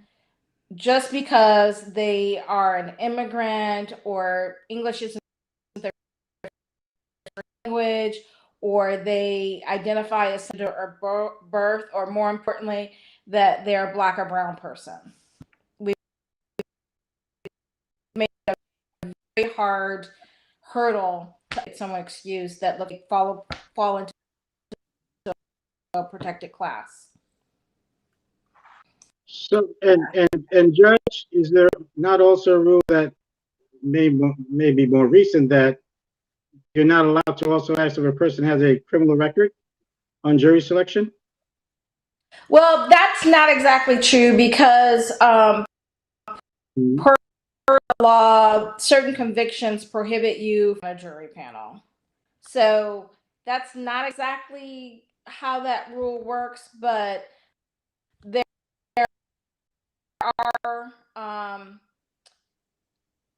just because they are an immigrant or English isn't their language, or they identify as gender or birth, or more importantly, that they're a Black or brown person. We made a very hard hurdle to get someone excused that look fall into a protected class. So, and Judge, is there not also a rule that may be more recent, that you're not allowed to also ask if a person has a criminal record on jury selection? Well, that's not exactly true, because per law, certain convictions prohibit you from a jury panel. So that's not exactly how that rule works, but there are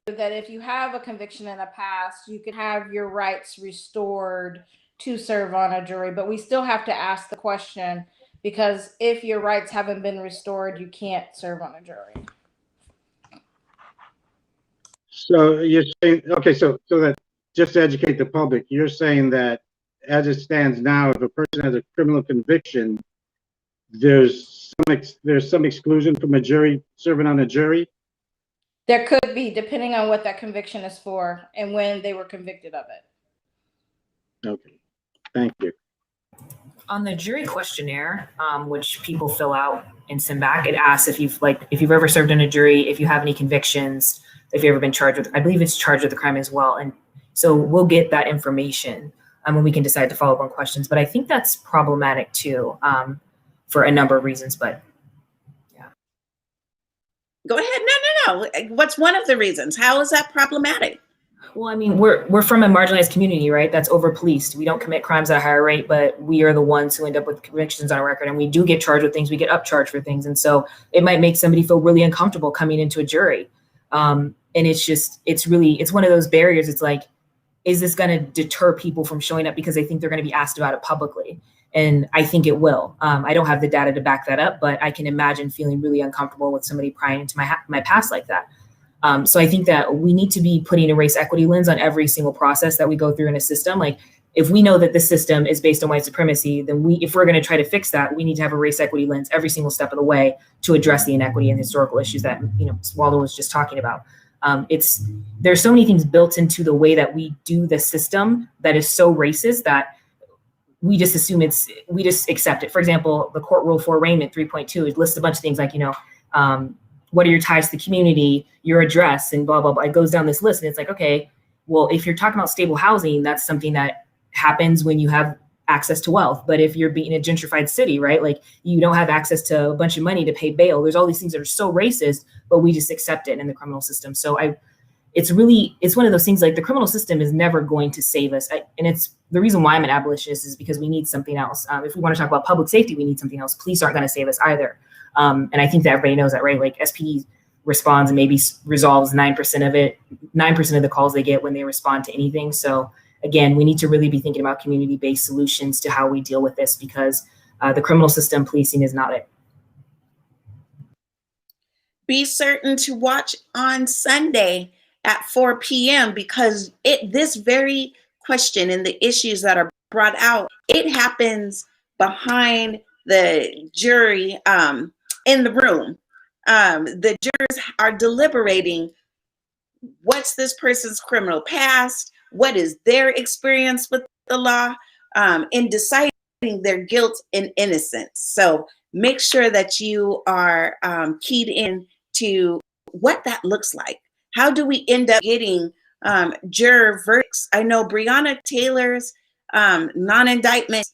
that if you have a conviction in the past, you can have your rights restored to serve on a jury. But we still have to ask the question, because if your rights haven't been restored, you can't serve on a jury. So you're saying, okay, so that, just to educate the public, you're saying that as it stands now, if a person has a criminal conviction, there's some exclusion from a jury, serving on a jury? There could be, depending on what that conviction is for and when they were convicted of it. Okay, thank you. On the jury questionnaire, which people fill out and send back, it asks if you've ever served in a jury, if you have any convictions, if you've ever been charged with, I believe it's charged with a crime as well. And so we'll get that information when we can decide to follow up on questions. But I think that's problematic too, for a number of reasons. But yeah. Go ahead. No. What's one of the reasons? How is that problematic? Well, I mean, we're from a marginalized community, right? That's over-policed. We don't commit crimes at a higher rate, but we are the ones who end up with convictions on our record, and we do get charged with things. We get upcharged for things, and so it might make somebody feel really uncomfortable coming into a jury. And it's one of those barriers. It's like, is this going to deter people from showing up because they think they're going to be asked about it publicly? And I think it will. I don't have the data to back that up, but I can imagine feeling really uncomfortable with somebody prying into my past like that. So I think that we need to be putting a race equity lens on every single process that we go through in a system. Like, if we know that this system is based on white supremacy, then if we're going to try to fix that, we need to have a race equity lens every single step of the way to address the inequity and historical issues that, Waldo was just talking about. There's so many things built into the way that we do the system that is so racist that we just assume we just accept it. For example, the court rule for arraignment 3.2, it lists a bunch of things like, what are your ties to the community, your address, and blah, blah, blah. It goes down this list, and it's like, okay, well, if you're talking about stable housing, that's something that happens when you have access to wealth. But if you're being a gentrified city, right, like, you don't have access to a bunch of money to pay bail. There's all these things that are so racist, but we just accept it in the criminal system. So it's one of those things, like, the criminal system is never going to save us. And it's the reason why I'm an abolitionist is because we need something else. If we want to talk about public safety, we need something else. Police aren't going to save us either. And I think that everybody knows that, right? Like, SPD responds and maybe resolves 9% of it, 9% of the calls they get when they respond to anything. So again, we need to really be thinking about community-based solutions to how we deal with this, because the criminal system policing is not it. Be certain to watch on Sunday at 4 p.m. because this very question and the issues that are brought out, it happens behind the jury in the room. The jurors are deliberating, what's this person's criminal past, what is their experience with the law, in deciding their guilt and innocence. So make sure that you are keyed in to what that looks like. How do we end up getting juror verdicts? I know Breonna Taylor's non-indictment,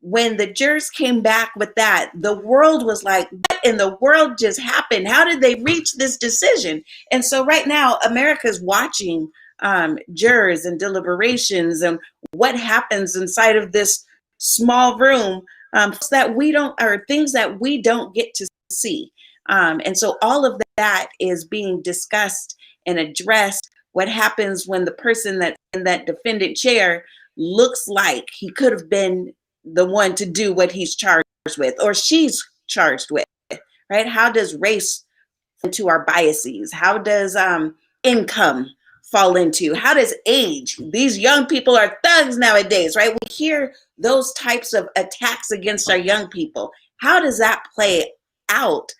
when the jurors came back with that, the world was like, what in the world just happened? How did they reach this decision? And so right now, America's watching jurors and deliberations and what happens inside of this small room, that we don't, or things that we don't get to see. And so all of that is being discussed and addressed. What happens when the person that's in that defendant chair looks like he could have been the one to do what he's charged with or she's charged with, right? How does race into our biases? How does income fall into? How does age? These young people are thugs nowadays, right? We hear those types of attacks against our young people. How does that play out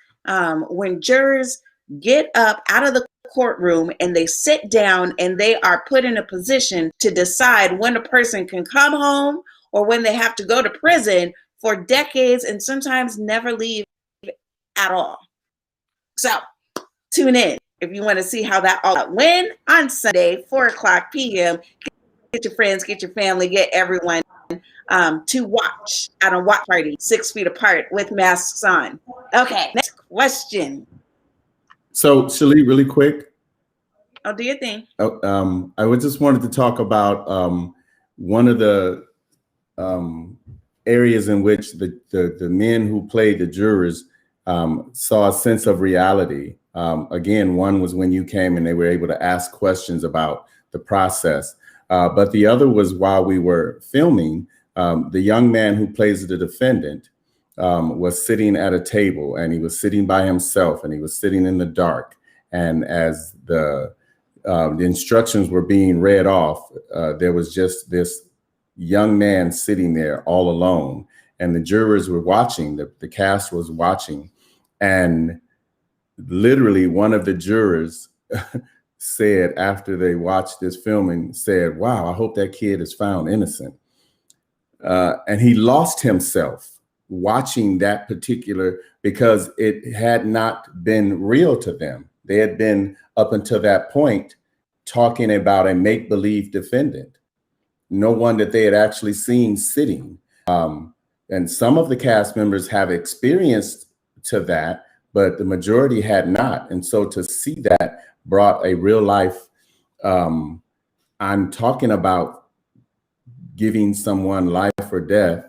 when jurors get up out of the courtroom and they sit down and they are put in a position to decide when a person can come home or when they have to go to prison for decades and sometimes never leave at all? So tune in if you want to see how that all went on Sunday, 4:00 p.m. Get your friends, get your family, get everyone to watch at a watch party 6 feet apart with masks on. Okay, next question. So, Shalee, really quick. Oh, do your thing. I would just wanted to talk about one of the areas in which the men who played the jurors saw a sense of reality. Again, one was when you came and they were able to ask questions about the process. But the other was while we were filming, the young man who plays the defendant was sitting at a table, and he was sitting by himself, and he was sitting in the dark. And as the instructions were being read off, there was just this young man sitting there all alone, and the jurors were watching, the cast was watching, and literally one of the jurors said after they watched this filming, said, "Wow, I hope that kid is found innocent." And he lost himself watching that particular, because it had not been real to them. They had been, up until that point, talking about a make-believe defendant, no one that they had actually seen sitting. And some of the cast members have experienced to that, but the majority had not. And so to see that brought a real life, I'm talking about giving someone life or death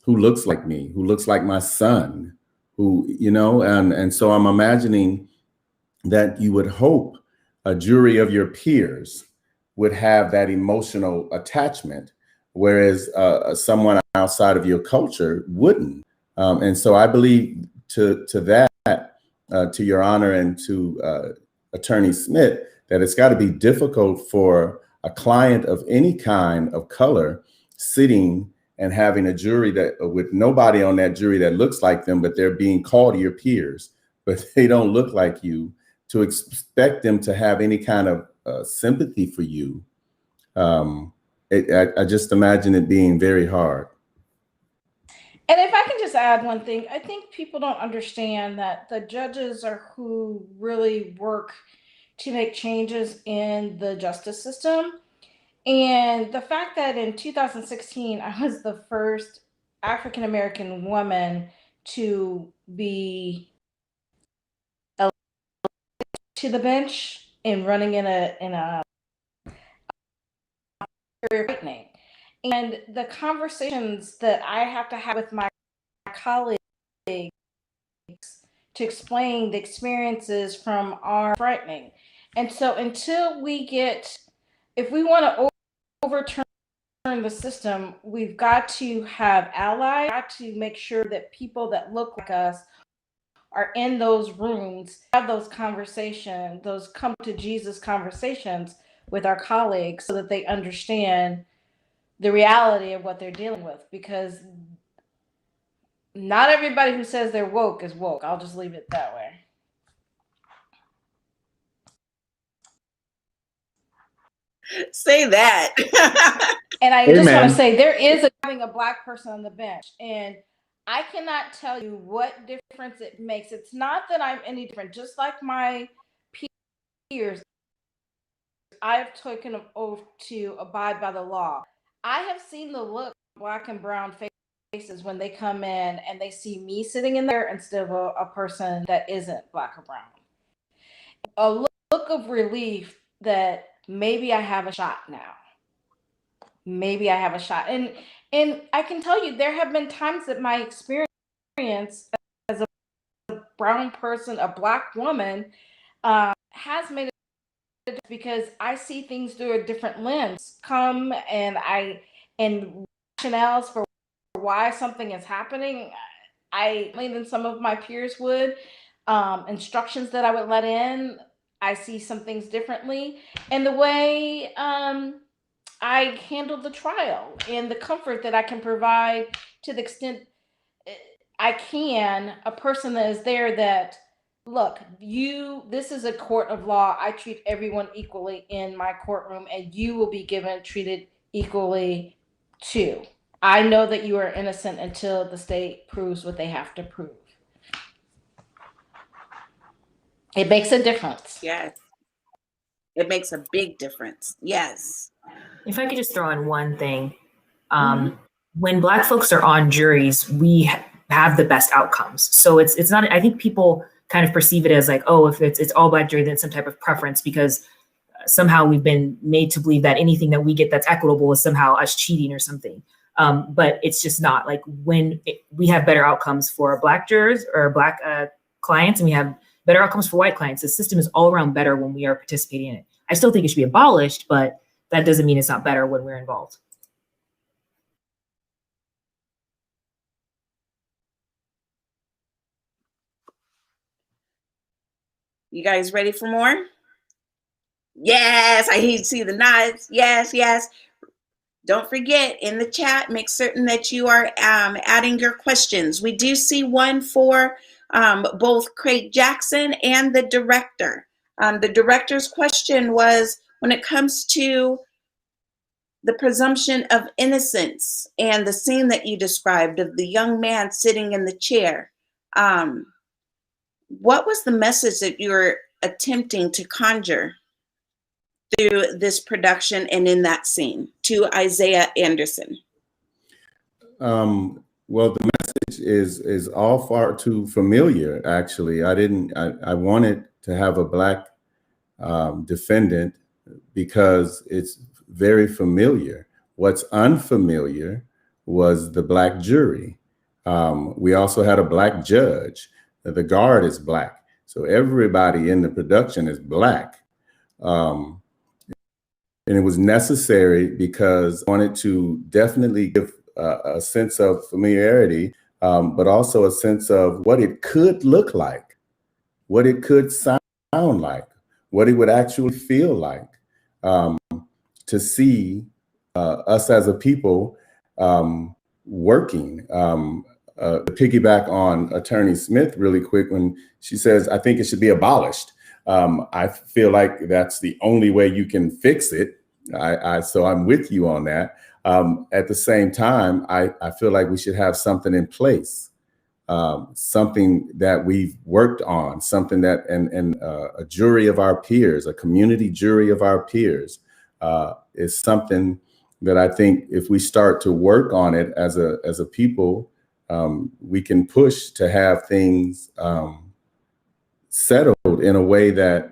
who looks like me, who looks like my son, who, you know, and so I'm imagining that you would hope a jury of your peers would have that emotional attachment, whereas someone outside of your culture wouldn't. And so I believe to that, to your honor and to Attorney Smith, that it's got to be difficult for a client of any kind of color sitting and having a jury that with nobody on that jury that looks like them, but they're being called your peers, but they don't look like you, to expect them to have any kind of sympathy for you. I just imagine it being very hard. And if I can just add one thing, I think people don't understand that the judges are who really work to make changes in the justice system. And the fact that in 2016, I was the first African-American woman to be elected to the bench and running in a frightening. And the conversations that I have to have with my colleagues to explain the experiences from our frightening. And so until we get, if we want to overturn the system, we've got to have allies, got to make sure that people that look like us are in those rooms, have those conversations, those come to Jesus conversations with our colleagues, so that they understand the reality of what they're dealing with. Because not everybody who says they're woke is woke. I'll just leave it that way. Say that. And I just want to say, there is having a Black person on the bench, and I cannot tell you what difference it makes. It's not that I'm any different. Just like my peers, I've taken an oath to abide by the law. I have seen the look of Black and brown faces when they come in and they see me sitting in there instead of a person that isn't Black or brown. A look of relief that maybe I have a shot now. Maybe I have a shot. And I can tell you, there have been times that my experience as a brown person, a Black woman, has made it, because I see things through a different lens. Come and I and rationales for why something is happening, than some of my peers would. Instructions that I would let in, I see some things differently. And the way I handle the trial and the comfort that I can provide to the extent I can, a person that is there that, look, this is a court of law. I treat everyone equally in my courtroom, and you will be treated equally too. I know that you are innocent until the state proves what they have to prove. It makes a difference. Yes. It makes a big difference. Yes. If I could just throw in one thing. When Black folks are on juries, we have the best outcomes. So it's not, I think people kind of perceive it as like, oh, if it's all Black jury, then it's some type of preference, because somehow we've been made to believe that anything that we get that's equitable is somehow us cheating or something. But it's just not. Like, when we have better outcomes for Black jurors or Black clients, and we have better outcomes for white clients, the system is all around better when we are participating in it. I still think it should be abolished, but that doesn't mean it's not better when we're involved. You guys ready for more? Yes, I see the nods. Yes, yes. Don't forget, in the chat, make certain that you are adding your questions. We do see one for both Craig Jackson and the director. The director's question was, when it comes to the presumption of innocence and the scene that you described of the young man sitting in the chair, what was the message that you were attempting to conjure through this production and in that scene to Isaiah Anderson? Well, the message is all far too familiar, actually. I wanted to have a Black defendant because it's very familiar. What's unfamiliar was the Black jury. We also had a Black judge. The guard is Black. So everybody in the production is Black. And it was necessary because I wanted to definitely give a sense of familiarity, but also a sense of what it could look like, what it could sound like, what it would actually feel like, to see us as a people working. Piggyback on Attorney Smith really quick when she says, I think it should be abolished. I feel like that's the only way you can fix it. So I'm with you on that. At the same time, I feel like we should have something in place, something that we've worked on, something that, and a jury of our peers, a community jury of our peers, is something that I think if we start to work on it as a people, we can push to have things settled in a way that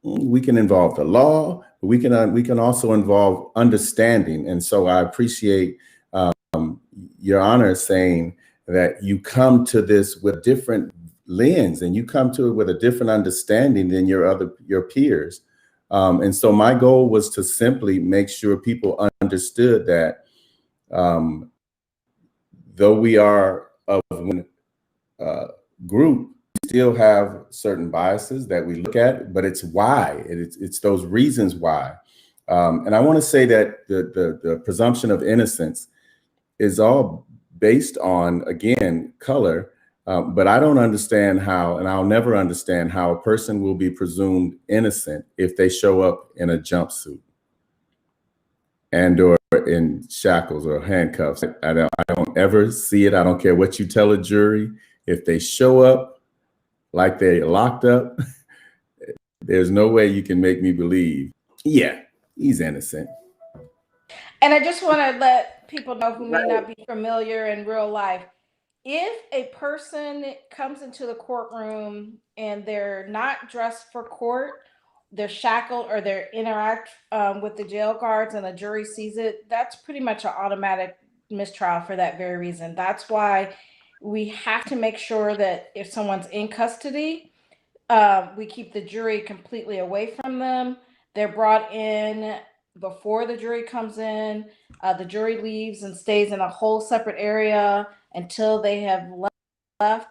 we can involve the law, but we can also involve understanding. And so I appreciate Your Honor saying that you come to this with different lens and you come to it with a different understanding than your peers. And so my goal was to simply make sure people understood that though we are of one group, we still have certain biases that we look at, but it's why, it's those reasons why. And I want to say that the presumption of innocence is all based on, again, color, but I don't understand how, and I'll never understand how a person will be presumed innocent if they show up in a jumpsuit and or in shackles or handcuffs. I don't ever see it. I don't care what you tell a jury. If they show up like they're locked up, there's no way you can make me believe, yeah, he's innocent. And I just want to let people know who may not be familiar in real life. If a person comes into the courtroom and they're not dressed for court, they're shackled or they interact with the jail guards and the jury sees it, that's pretty much an automatic mistrial for that very reason. That's why we have to make sure that if someone's in custody, we keep the jury completely away from them. They're brought in before the jury comes in. The jury leaves and stays in a whole separate area until they have left.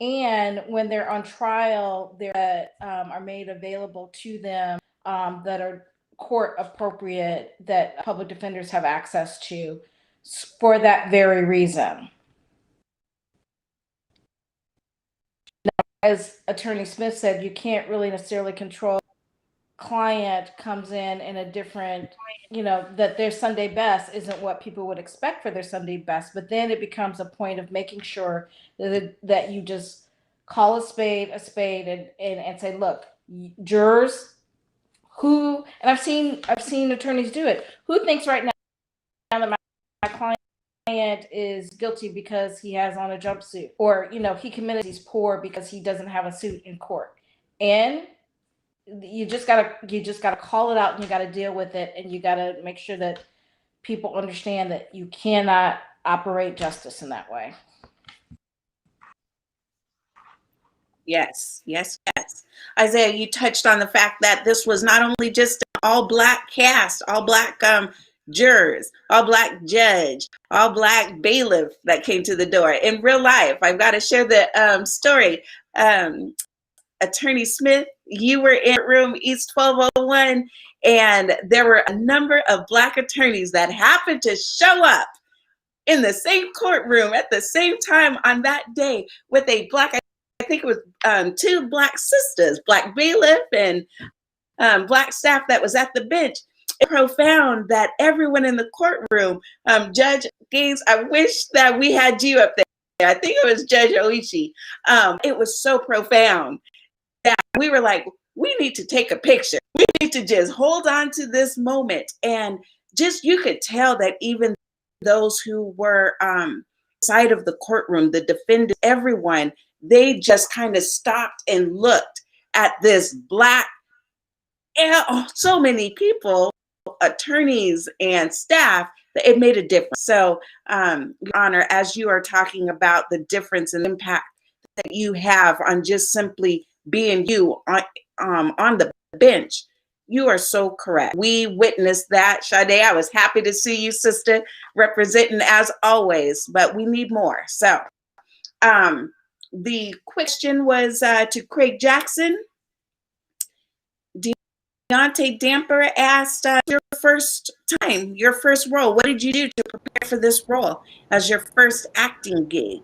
And when they're on trial, they are made available to them that are court appropriate, that public defenders have access to for that very reason. As Attorney Smith said, you can't really necessarily control. Client comes in a different, that their Sunday best isn't what people would expect for their Sunday best, but then it becomes a point of making sure that you just call a spade and say, look, jurors who, and I've seen attorneys do it, who thinks right now that my client is guilty because he has on a jumpsuit, or he committed, he's poor because he doesn't have a suit in court. And you just gotta call it out, and you gotta deal with it, and you gotta make sure that people understand that you cannot operate justice in that way. Yes. Isaiah, you touched on the fact that this was not only just an all Black cast, all Black jurors, all Black judge, all Black bailiff that came to the door. In real life, I've got to share the story. Attorney Smith, you were in room East 1201, and there were a number of Black attorneys that happened to show up in the same courtroom at the same time on that day with a Black, I think it was 2 Black sisters, Black bailiff and Black staff that was at the bench. It's profound that everyone in the courtroom, Judge Gaines, I wish that we had you up there. I think it was Judge Oishi. It was so profound that we were like, we need to take a picture. We need to just hold on to this moment. And just, you could tell that even those who were side of the courtroom, the defendant, everyone, they just kind of stopped and looked at this Black, so many people, attorneys and staff, that it made a difference. So, Your Honor, as you are talking about the difference and impact that you have on just simply being you on the bench, you are so correct. We witnessed that. Sade, I was happy to see you, sister, representing as always, but we need more. So the question was to Craig Jackson. Deontay Damper asked your first time, your first role. What did you do to prepare for this role as your first acting gig?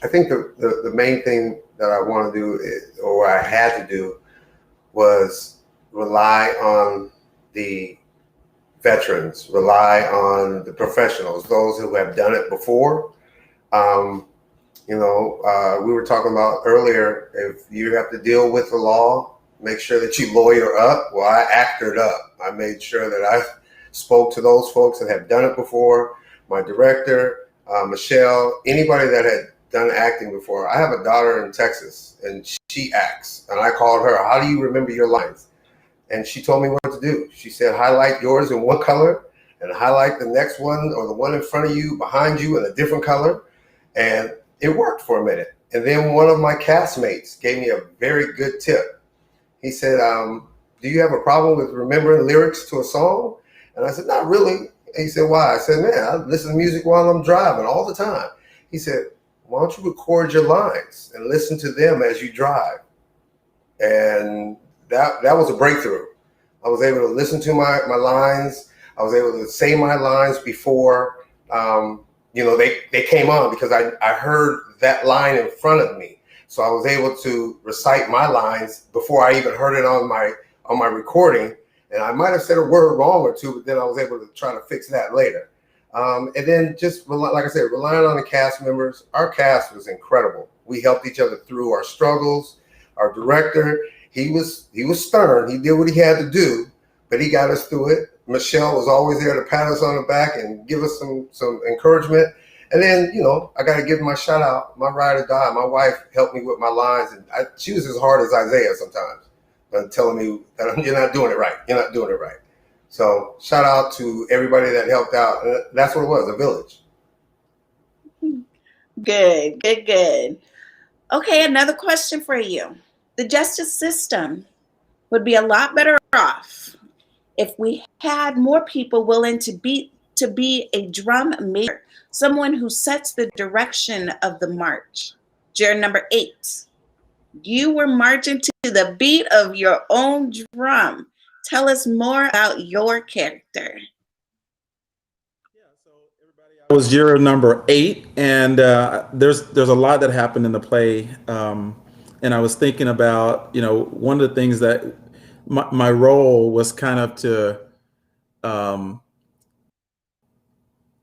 I think the main thing that I want to do, or I had to do, was rely on the veterans, rely on the professionals, those who have done it before. We were talking about earlier, if you have to deal with the law, make sure that you lawyer up. Well, I acted up. I made sure that I spoke to those folks that have done it before, my director, Michelle, anybody that had done acting before. I have a daughter in Texas, and she acts, and I called her, how do you remember your lines? And she told me what to do. She said, highlight yours in one color and highlight the next one or the one in front of you, behind you, in a different color. And it worked for a minute. And then one of my castmates gave me a very good tip. He said, do you have a problem with remembering lyrics to a song? And I said, not really. And he said, why? I said, man, I listen to music while I'm driving all the time. He said, why don't you record your lines and listen to them as you drive? And that was a breakthrough. I was able to listen to my lines. I was able to say my lines before, they came on, because I heard that line in front of me. So I was able to recite my lines before I even heard it on my recording. And I might have said a word wrong or two, but then I was able to try to fix that later. And then just, like I said, relying on the cast members. Our cast was incredible. We helped each other through our struggles. Our director, he was stern. He did what he had to do, but he got us through it. Michelle was always there to pat us on the back and give us some encouragement. And then, I got to give my shout out, my ride or die. My wife helped me with my lines, and she was as hard as Isaiah sometimes, telling me that you're not doing it right. You're not doing it right. So shout out to everybody that helped out. That's what it was, a village. Good. Okay, another question for you. The justice system, would be a lot better off if we had more people willing to be a drum major, someone who sets the direction of the march. Juror number 8, you were marching to the beat of your own drum. Tell us more about your character. I was juror number 8, and there's a lot that happened in the play, and I was thinking about, one of the things that my role was kind of to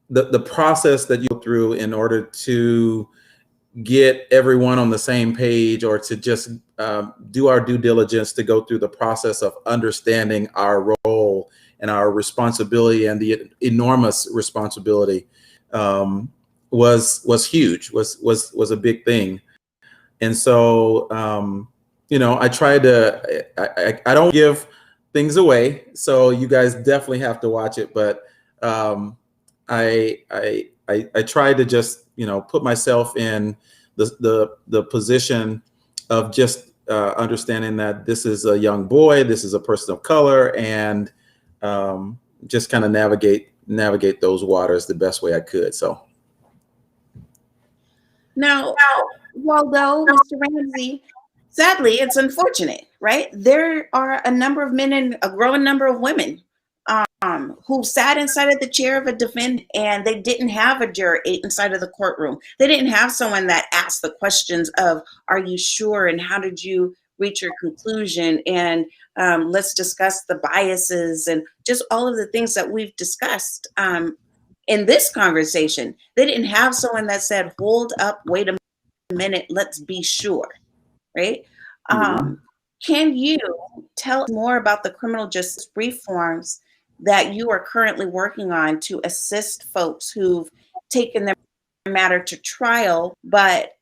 the process that you go through in order to get everyone on the same page, or to just do our due diligence to go through the process of understanding our role and our responsibility, and the enormous responsibility was huge, was a big thing. And so, I try to, I don't give things away, so you guys definitely have to watch it. But I try to just, put myself in the position of just understanding that this is a young boy, this is a person of color, and just kind of navigate those waters the best way I could. So now, although Mr. Ramsey, sadly, it's unfortunate, right? There are a number of men and a growing number of women who sat inside of the chair of a defendant, and they didn't have a juror 8 inside of the courtroom. They didn't have someone that asked the questions of, are you sure? And how did you reach your conclusion? And let's discuss the biases and just all of the things that we've discussed in this conversation. They didn't have someone that said, hold up, wait a minute, let's be sure, right? Can you tell us more about the criminal justice reforms that you are currently working on to assist folks who've taken their matter to trial but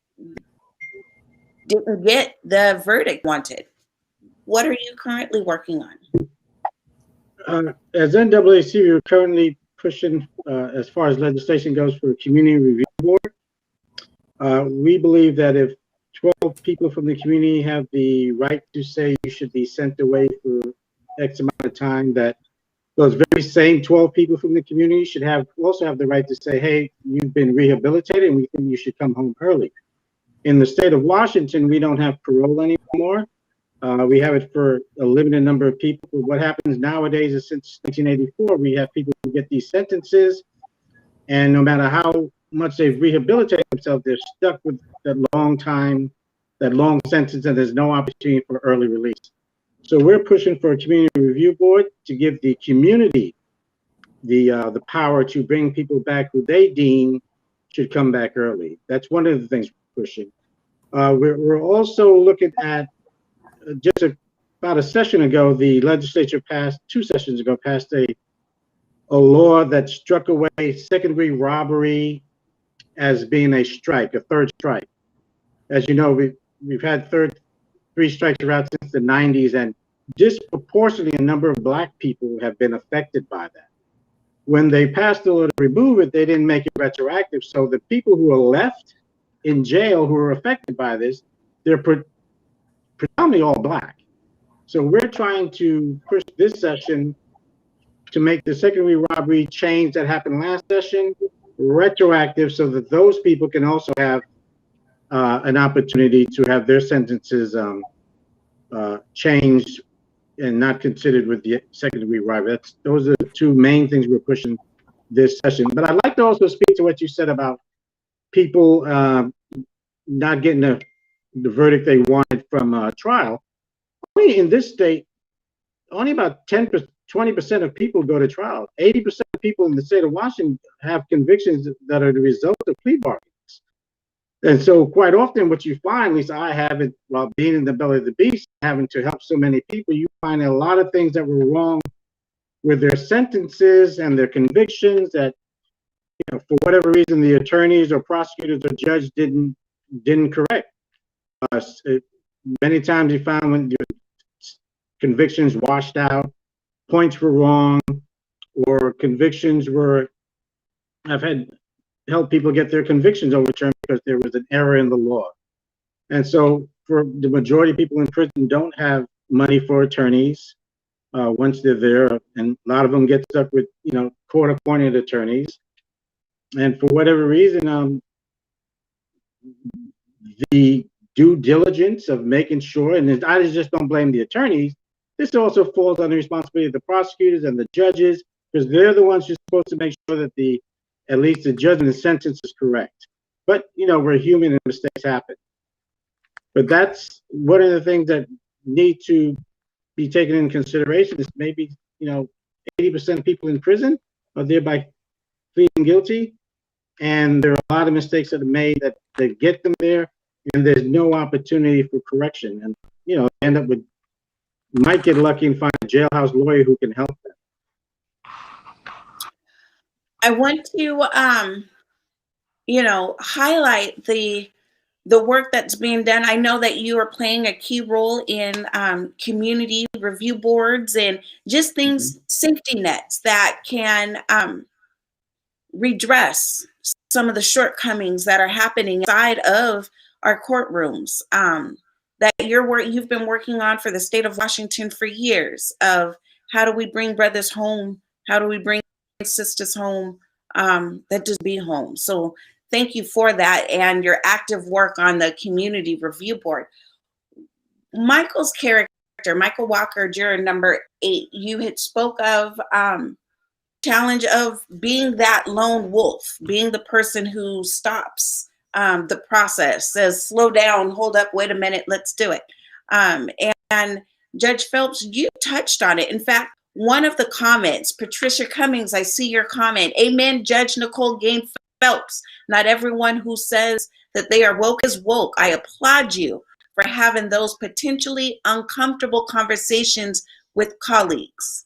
didn't get the verdict wanted? What are you currently working on? As NAACP, we're currently pushing, as far as legislation goes, for a community review board. We believe that if 12 people from the community have the right to say you should be sent away for X amount of time, that those very same 12 people from the community should also have the right to say, hey, you've been rehabilitated and we think you should come home early. In the state of Washington, we don't have parole anymore. We have it for a limited number of people. But what happens nowadays is, since 1984, we have people who get these sentences, and no matter how much they've rehabilitated themselves, they're stuck with that long sentence, and there's no opportunity for early release. So we're pushing for a community review board to give the community the power to bring people back who they deem should come back early. That's one of the things we're pushing. We're also looking at, about a session ago, the legislature passed, 2 sessions ago, passed a law that struck away second-degree robbery as being a strike, a third strike. As you know, we've had 3 strikes around since the 90s, and disproportionately a number of Black people have been affected by that. When they passed the law to remove it, they didn't make it retroactive. So the people who are left in jail who are affected by this, they're predominantly all Black. So we're trying to push this session to make the second-degree robbery change that happened last session retroactive, so that those people can also have an opportunity to have their sentences changed and not considered with the second-degree robbery. Those are the 2 main things we're pushing this session. But I'd like to also speak to what you said about people not getting the verdict they wanted from a trial. Only in this state, only about 20% of people go to trial. 80% of people in the state of Washington have convictions that are the result of plea bargains. And so quite often what you find, at least I have it while being in the belly of the beast, having to help so many people, you find a lot of things that were wrong with their sentences and their convictions that, for whatever reason, the attorneys or prosecutors or judge didn't correct. Many times you found when your convictions washed out, points were wrong, or convictions have helped people get their convictions overturned because there was an error in the law. And so for the majority of people in prison don't have money for attorneys once they're there, and a lot of them get stuck with court-appointed attorneys. And for whatever reason, the due diligence of making sure, and I just don't blame the attorneys. This also falls on the responsibility of the prosecutors and the judges, because they're the ones who're supposed to make sure that at least the judge in the sentence is correct. But we're human and mistakes happen. But that's one of the things that need to be taken into consideration is maybe 80% of people in prison are thereby pleading guilty, and there are a lot of mistakes that are made that get them there, and there's no opportunity for correction, and end up with might get lucky and find a jailhouse lawyer who can help them. I want to highlight the work that's being done. I know that you are playing a key role in community review boards and just things, safety nets that can redress some of the shortcomings that are happening inside of our courtrooms. That you've been working on for the state of Washington for years, of how do we bring brothers home? How do we bring sisters home that just be home? So thank you for that and your active work on the community review board. Michael's character, Michael Walker, juror number 8, you had spoke of challenge of being that lone wolf, being the person who stops the process, says, slow down, hold up, wait a minute, let's do it. And Judge Phelps, you touched on it. In fact, one of the comments, Patricia Cummings, I see your comment. Amen, Judge Nicole Gain Phelps. Not everyone who says that they are woke is woke. I applaud you for having those potentially uncomfortable conversations with colleagues.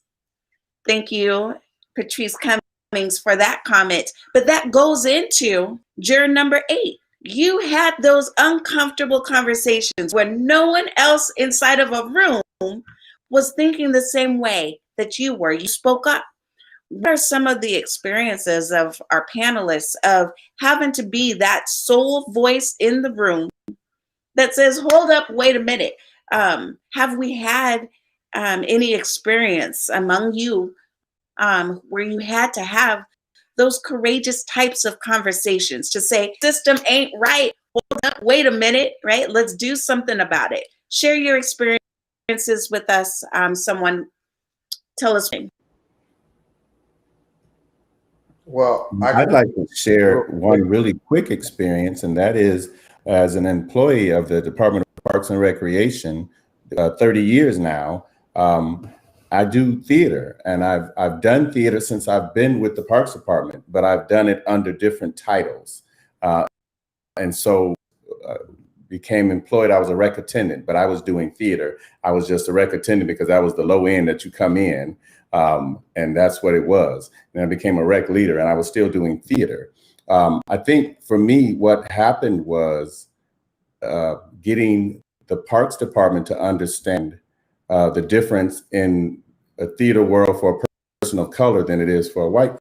Thank you, Patrice Cummings, for that comment. But that goes into juror number 8. You had those uncomfortable conversations where no one else inside of a room was thinking the same way that you were. You spoke up. What are some of the experiences of our panelists of having to be that sole voice in the room that says, hold up, wait a minute. Have we had any experience among you where you had to have those courageous types of conversations to say, system ain't right, hold up, wait a minute, right? Let's do something about it. Share your experiences with us. Someone tell us. Well, I'd like to share one really quick experience, and that is as an employee of the Department of Parks and Recreation, 30 years now. I do theater, and I've done theater since I've been with the Parks Department, but I've done it under different titles. And so became employed. I was a rec attendant, but I was doing theater. I was just a rec attendant because that was the low end that you come in, and that's what it was. And I became a rec leader, and I was still doing theater. I think for me, what happened was getting the Parks Department to understand the difference in a theater world for a person of color than it is for a white.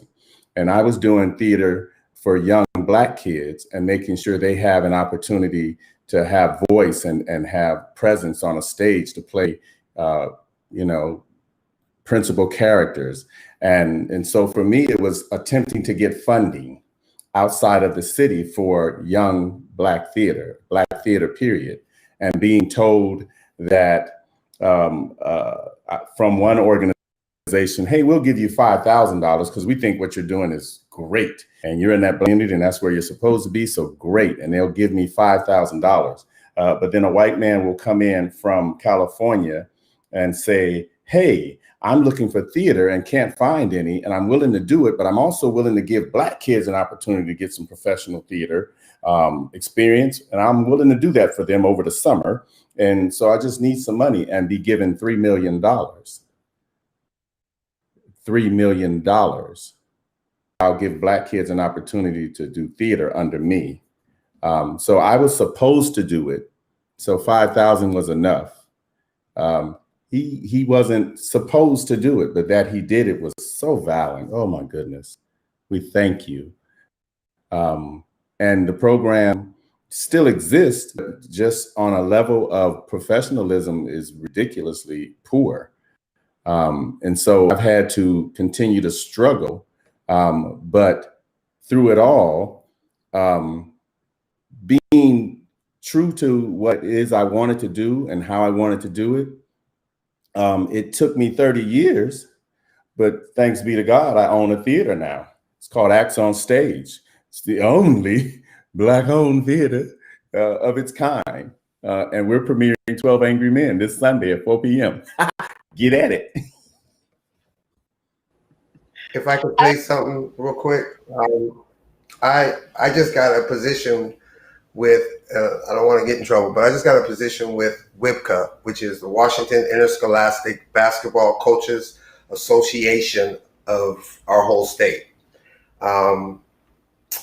And I was doing theater for young Black kids and making sure they have an opportunity to have voice and have presence on a stage to play, principal characters. And so for me, it was attempting to get funding outside of the city for young Black theater period, and being told that from one organization, hey, we'll give you $5,000 because we think what you're doing is great. And you're in that community and that's where you're supposed to be. So great. And they'll give me $5,000. But then a white man will come in from California and say, hey, I'm looking for theater and can't find any, and I'm willing to do it, but I'm also willing to give Black kids an opportunity to get some professional theater experience. And I'm willing to do that for them over the summer. And so I just need some money, and be given $3 million. $3 million. I'll give Black kids an opportunity to do theater under me. So I was supposed to do it. So 5,000 was enough. He wasn't supposed to do it, but that he did it was so valiant. Oh my goodness. We thank you. And the program still exist, but just on a level of professionalism is ridiculously poor. And so I've had to continue to struggle. But through it all, being true to what it is I wanted to do and how I wanted to do it, it took me 30 years, but thanks be to God, I own a theater now. It's called Acts on Stage. It's the only Black-owned theater of its kind. And we're premiering 12 Angry Men this Sunday at 4 p.m. Get at it. If I could say something real quick, I just got a position with, I don't want to get in trouble, but I just got a position with WIPCA, which is the Washington Interscholastic Basketball Coaches Association of our whole state.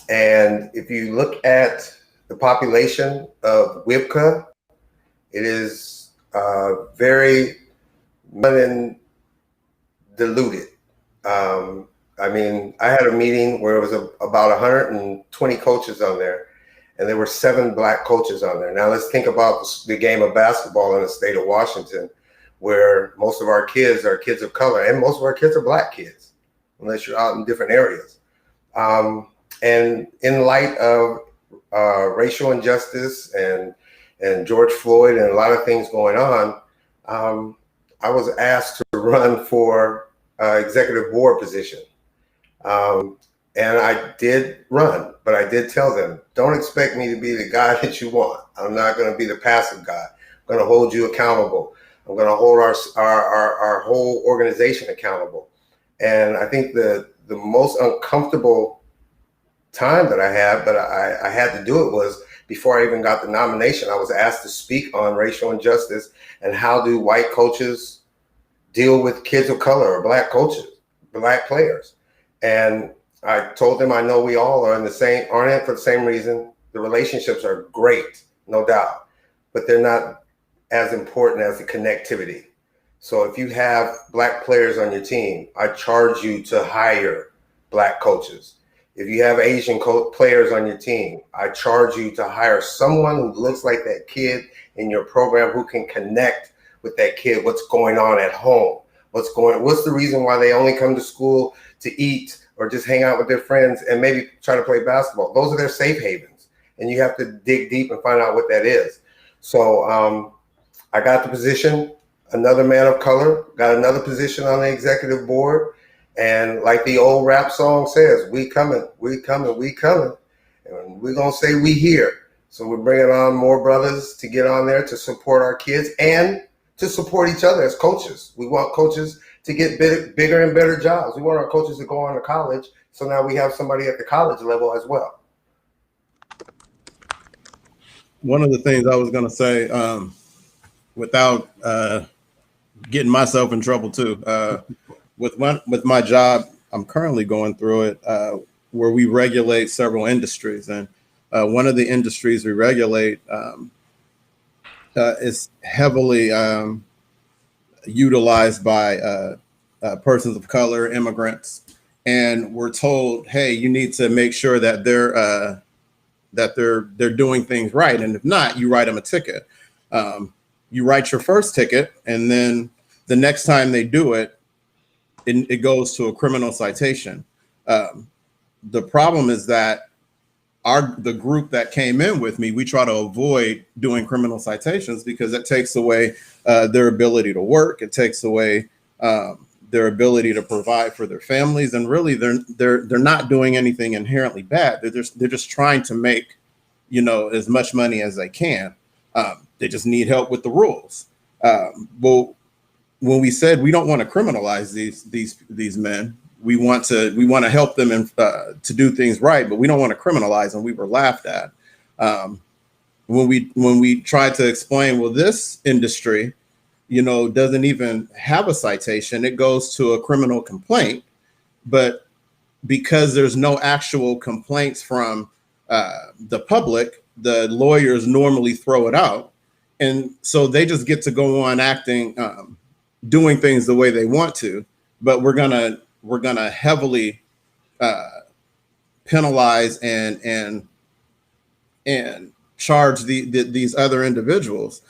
And if you look at the population of WIPCA, it is very diluted. I mean, I had a meeting where it was about 120 coaches on there, and there were 7 Black coaches on there. Now let's think about the game of basketball in the state of Washington, where most of our kids are kids of color, and most of our kids are Black kids, unless you're out in different areas. And in light of racial injustice and George Floyd and a lot of things going on, I was asked to run for executive board position. And I did run, but I did tell them, don't expect me to be the guy that you want. I'm not going to be the passive guy. I'm going to hold you accountable. I'm going to hold our whole organization accountable. And I think the most uncomfortable time that I had, but I had to do it, was before I even got the nomination. I was asked to speak on racial injustice and how do white coaches deal with kids of color or Black coaches, Black players. And I told them, I know we all are aren't in it for the same reason. The relationships are great, no doubt, but they're not as important as the connectivity. So if you have Black players on your team, I charge you to hire Black coaches. If you have Asian players on your team, I charge you to hire someone who looks like that kid in your program, who can connect with that kid, what's going on at home, what's the reason why they only come to school to eat or just hang out with their friends and maybe try to play basketball. Those are their safe havens, and you have to dig deep and find out what that is. So I got the position, another man of color, got another position on the executive board. And like the old rap song says, we coming, we coming, we coming. And we're going to say we here. So we're bringing on more brothers to get on there to support our kids and to support each other as coaches. We want coaches to get bigger and better jobs. We want our coaches to go on to college. So now we have somebody at the college level as well. One of the things I was going to say, without getting myself in trouble too, with my job, I'm currently going through it, where we regulate several industries. And one of the industries we regulate is heavily utilized by persons of color, immigrants. And we're told, hey, you need to make sure that they're doing things right. And if not, you write them a ticket. You write your first ticket, and then the next time they do it, it goes to a criminal citation. The problem is that the group that came in with me, we try to avoid doing criminal citations because it takes away their ability to work. It takes away their ability to provide for their families. And really, they're not doing anything inherently bad. They're just trying to make, as much money as they can. They just need help with the rules. Well, when we said we don't want to criminalize these men, we want to help them to do things right, but we don't want to criminalize them. We were laughed at when we tried to explain, well, this industry, doesn't even have a citation. It goes to a criminal complaint, but because there's no actual complaints from the public, the lawyers normally throw it out, and so they just get to go on acting. Doing things the way they want to, but we're gonna heavily penalize and charge these other individuals,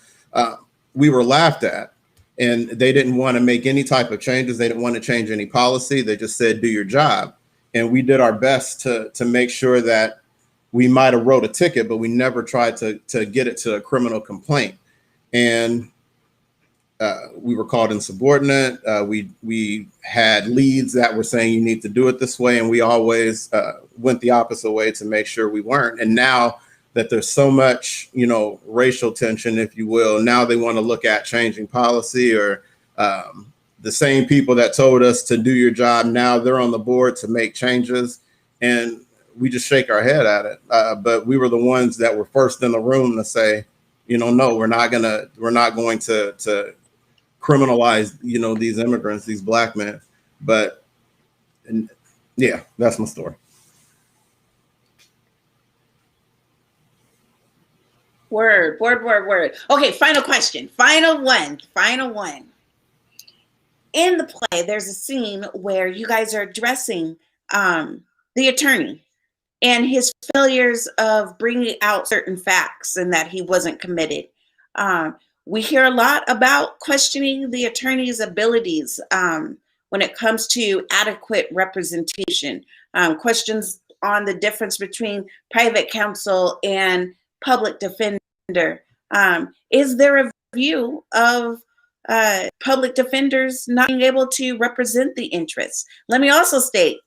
we were laughed at. And they didn't want to make any type of changes. They didn't want to change any policy. They just said, do your job. And we did our best to make sure that we might have wrote a ticket, but we never tried to get it to a criminal complaint. And we were called insubordinate. We had leads that were saying you need to do it this way. And we always went the opposite way to make sure we weren't. And now that there's so much, racial tension, if you will, now they want to look at changing policy, or the same people that told us to do your job, now they're on the board to make changes. And we just shake our head at it. But we were the ones that were first in the room to say, no, we're not going to criminalize, these immigrants, these Black men. But yeah, that's my story. Word. Okay, final question. Final one. In the play, there's a scene where you guys are addressing the attorney and his failures of bringing out certain facts and that he wasn't committed. We hear a lot about questioning the attorney's abilities when it comes to adequate representation, questions on the difference between private counsel and public defender. Is there a view of public defenders not being able to represent the interests? Let me also state,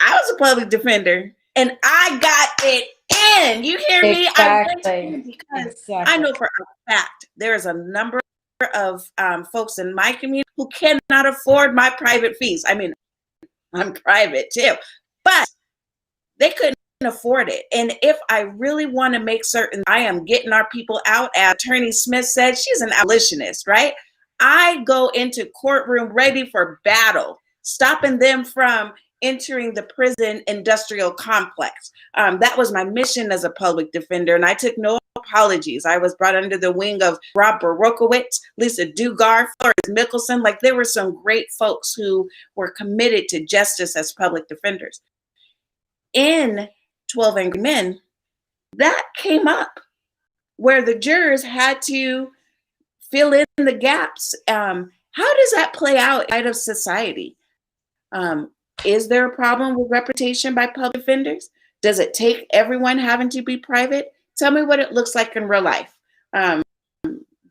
I was a public defender and I got it in. You hear me? I went in because I know for a fact there is a number of folks in my community who cannot afford my private fees. I mean, I'm private too, but they couldn't afford it. And if I really want to make certain I am getting our people out, as Attorney Smith said, she's an abolitionist, right? I go into courtroom ready for battle, stopping them from entering the prison industrial complex. That was my mission as a public defender, and I took no apologies. I was brought under the wing of Rob Barokowitz, Lisa Dugar, Flores Mickelson. Like, there were some great folks who were committed to justice as public defenders. In 12 Angry Men, that came up where the jurors had to fill in the gaps. How does that play out in light of society? Is there a problem with reputation by public defenders? Does it take everyone having to be private? Tell me what it looks like in real life.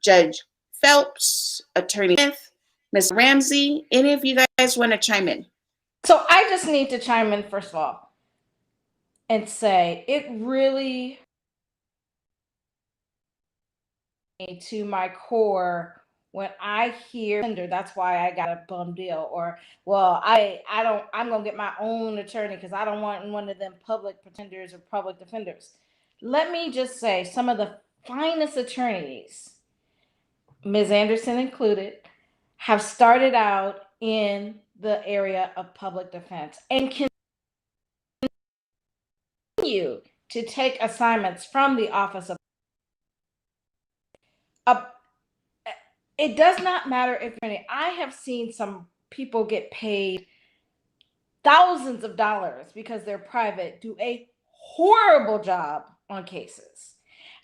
Judge Phelps, Attorney Smith, Ms. Ramsey, any of you guys want to chime in? So I just need to chime in first of all and say it really to my core when I hear tender, that's why I got a bum deal, or well, I'm gonna get my own attorney because I don't want one of them public pretenders or public defenders. Let me just say some of the finest attorneys, Ms. Anderson included, have started out in the area of public defense and continue to take assignments from the Office of it does not matter if I have seen some people get paid thousands of dollars because they're private, do a horrible job on cases.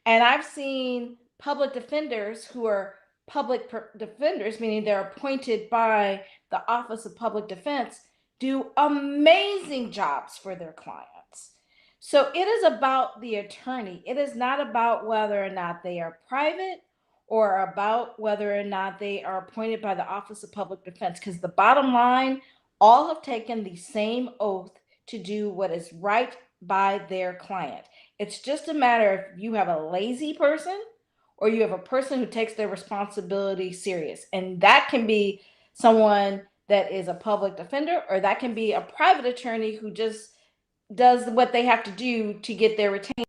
And I've seen public defenders who are public defenders, meaning they're appointed by the Office of Public Defense, do amazing jobs for their clients. So it is about the attorney. It is not about whether or not they are private or about whether or not they are appointed by the Office of Public Defense, because the bottom line, all have taken the same oath to do what is right by their client. It's just a matter if you have a lazy person or you have a person who takes their responsibility serious. And that can be someone that is a public defender, or that can be a private attorney who just does what they have to do to get their retainer,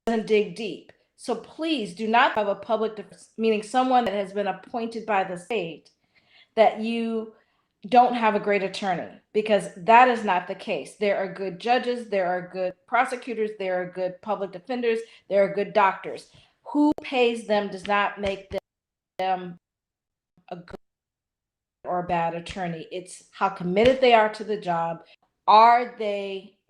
doesn't dig deep. So please do not have a public defense, meaning someone that has been appointed by the state, that you don't have a great attorney, because that is not the case. There are good judges, there are good prosecutors, there are good public defenders, there are good doctors. Who pays them does not make them a good or a bad attorney. It's how committed they are to the job.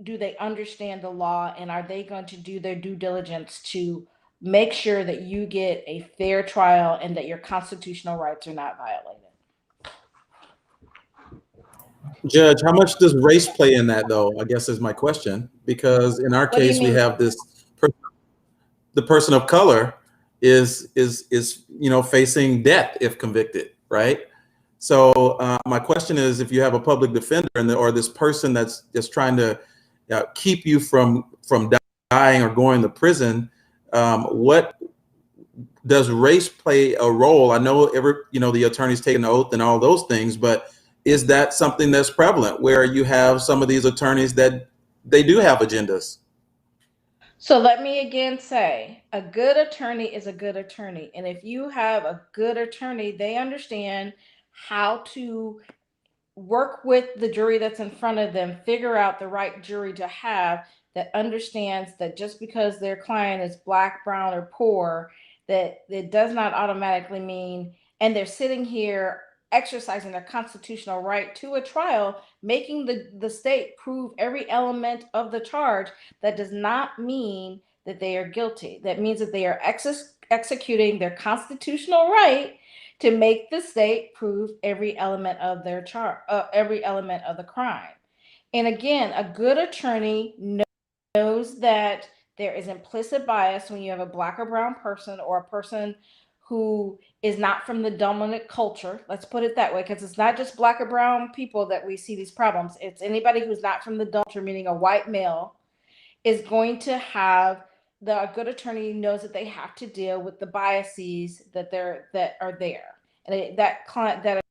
do they understand the law, and are they going to do their due diligence to make sure that you get a fair trial and that your constitutional rights are not violated? Judge, how much does race play in that, though? I guess is my question. Because in our What do you case, we mean? have the person of color is facing death if convicted, right? So my question is, if you have a public defender or this person that's just trying to keep you from dying or going to prison, what does race play a role? I know the attorney's taking the oath and all those things, but is that something that's prevalent where you have some of these attorneys that they do have agendas? So let me again say, a good attorney is a good attorney. And if you have a good attorney, they understand how to work with the jury that's in front of them, figure out the right jury to have that understands that just because their client is Black, brown, or poor, that it does not automatically mean, and they're sitting here exercising their constitutional right to a trial, making the state prove every element of the charge, that does not mean that they are guilty. That means that they are executing their constitutional right to make the state prove every element of their every element of the crime. And again, a good attorney knows that there is implicit bias when you have a Black or brown person, or a person who is not from the dominant culture. Let's put it that way, because it's not just Black or brown people that we see these problems. It's anybody who's not from the dominant culture, meaning a white male, is going to have a good attorney knows that they have to deal with the biases that are there, and that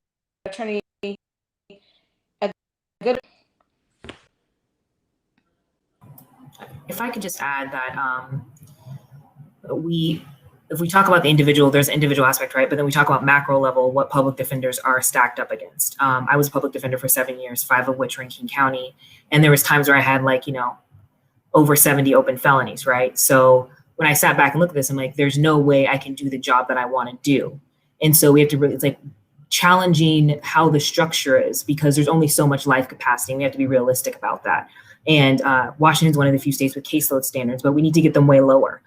attorney, a good. If I could just add that if we talk about the individual, there's an individual aspect, right? But then we talk about macro level, what public defenders are stacked up against. I was a public defender for 7 years, 5 of which were in King County. And there was times where I had over 70 open felonies, right? So when I sat back and looked at this, I'm like, there's no way I can do the job that I want to do. And so we have to really, it's like challenging how the structure is, because there's only so much life capacity. And we have to be realistic about that. And Washington's one of the few states with caseload standards, but we need to get them way lower.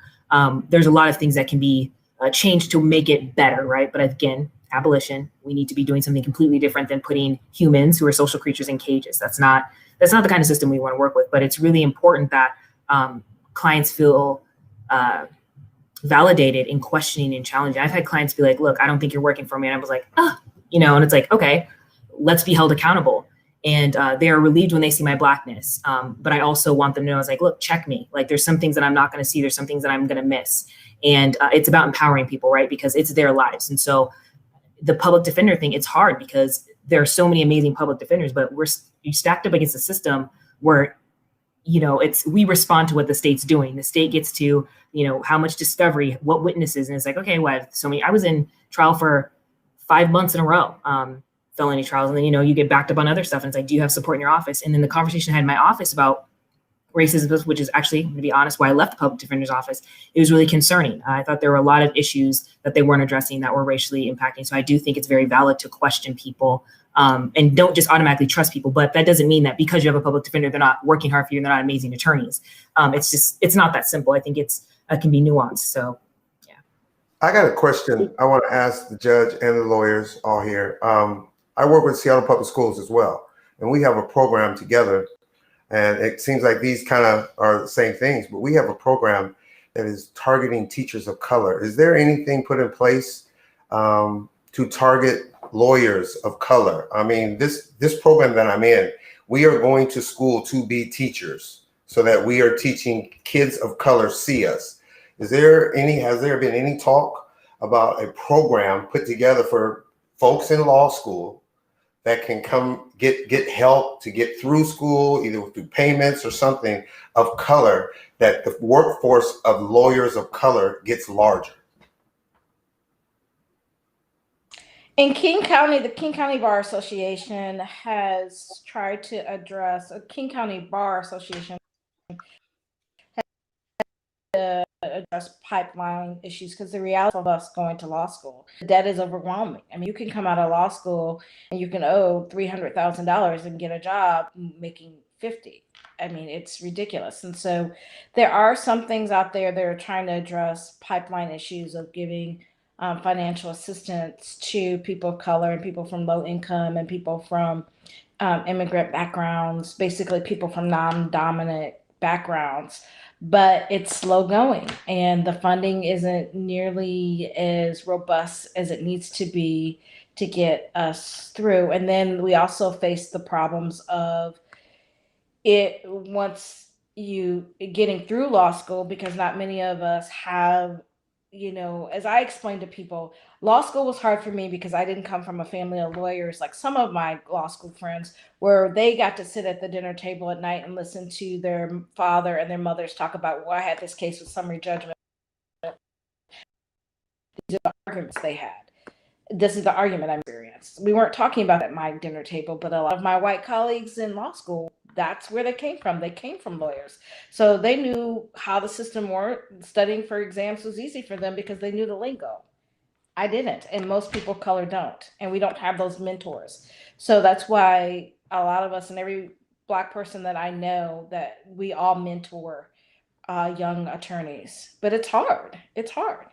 There's a lot of things that can be changed to make it better, right? But again, abolition, we need to be doing something completely different than putting humans who are social creatures in cages. That's not the kind of system we want to work with. But it's really important that clients feel validated in questioning and challenging. I've had clients be like, look, I don't think you're working for me. And I was like, and it's like, okay, let's be held accountable. And they are relieved when they see my Blackness. But I also want them to know, I was like, look, check me. Like, there's some things that I'm not going to see. There's some things that I'm going to miss. And it's about empowering people, right? Because it's their lives. And so the public defender thing, it's hard because there are so many amazing public defenders, but you stacked up against a system where, we respond to what the state's doing. The state gets to, how much discovery, what witnesses. And it's like, okay, well, I was in trial for 5 months in a row. Felony trials. And then, you get backed up on other stuff. And it's like, do you have support in your office? And then the conversation I had in my office about racism, which is actually, to be honest, why I left the public defender's office, it was really concerning. I thought there were a lot of issues that they weren't addressing that were racially impacting. So I do think it's very valid to question people and don't just automatically trust people. But that doesn't mean that because you have a public defender, they're not working hard for you and they're not amazing attorneys. It's not that simple. I think it can be nuanced. So, yeah. I got a question I want to ask the judge and the lawyers all here. I work with Seattle Public Schools as well, and we have a program together, and it seems like these kind of are the same things, but we have a program that is targeting teachers of color. Is there anything put in place to target lawyers of color? I mean, this program that I'm in, we are going to school to be teachers so that we are teaching kids of color see us. Has there been any talk about a program put together for folks in law school that can come get help to get through school, either through payments or something, of color, that the workforce of lawyers of color gets larger? In King County, the King County Bar Association has tried to address, King County Bar Association to address pipeline issues, because the reality of us going to law school, the debt is overwhelming. I mean, you can come out of law school and you can owe $300,000 and get a job making 50. I mean, it's ridiculous. And so there are some things out there that are trying to address pipeline issues of giving financial assistance to people of color and people from low income and people from immigrant backgrounds, basically people from non-dominant backgrounds. But it's slow going, and the funding isn't nearly as robust as it needs to be to get us through. And then we also face the problems of it once you getting through law school, because not many of us have, as I explained to people, law school was hard for me because I didn't come from a family of lawyers like some of my law school friends, where they got to sit at the dinner table at night and listen to their father and their mothers talk about, well, I had this case with summary judgment. These are the arguments they had. This is the argument I experienced. We weren't talking about at my dinner table, but a lot of my white colleagues in law school, that's where they came from. They came from lawyers. So they knew how the system worked. Studying for exams was easy for them because they knew the lingo. I didn't, and most people of color don't, and we don't have those mentors. So that's why a lot of us, and every Black person that I know, that we all mentor young attorneys. But it's hard. It's hard.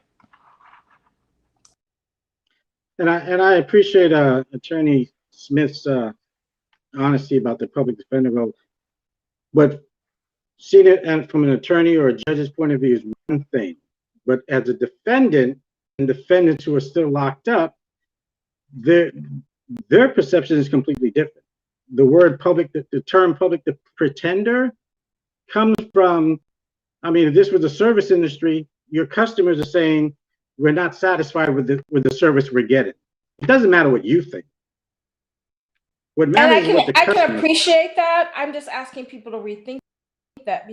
And I appreciate Attorney Smith's honesty about the public defender role. But seeing it and from an attorney or a judge's point of view is one thing. But as a defendant and defendants who are still locked up, their perception is completely different. The word public, the term public pretender comes from, I mean, if this was a service industry, your customers are saying, we're not satisfied with the service we're getting. It doesn't matter what you think. What matters is what the customer. I can appreciate that. I'm just asking people to rethink that,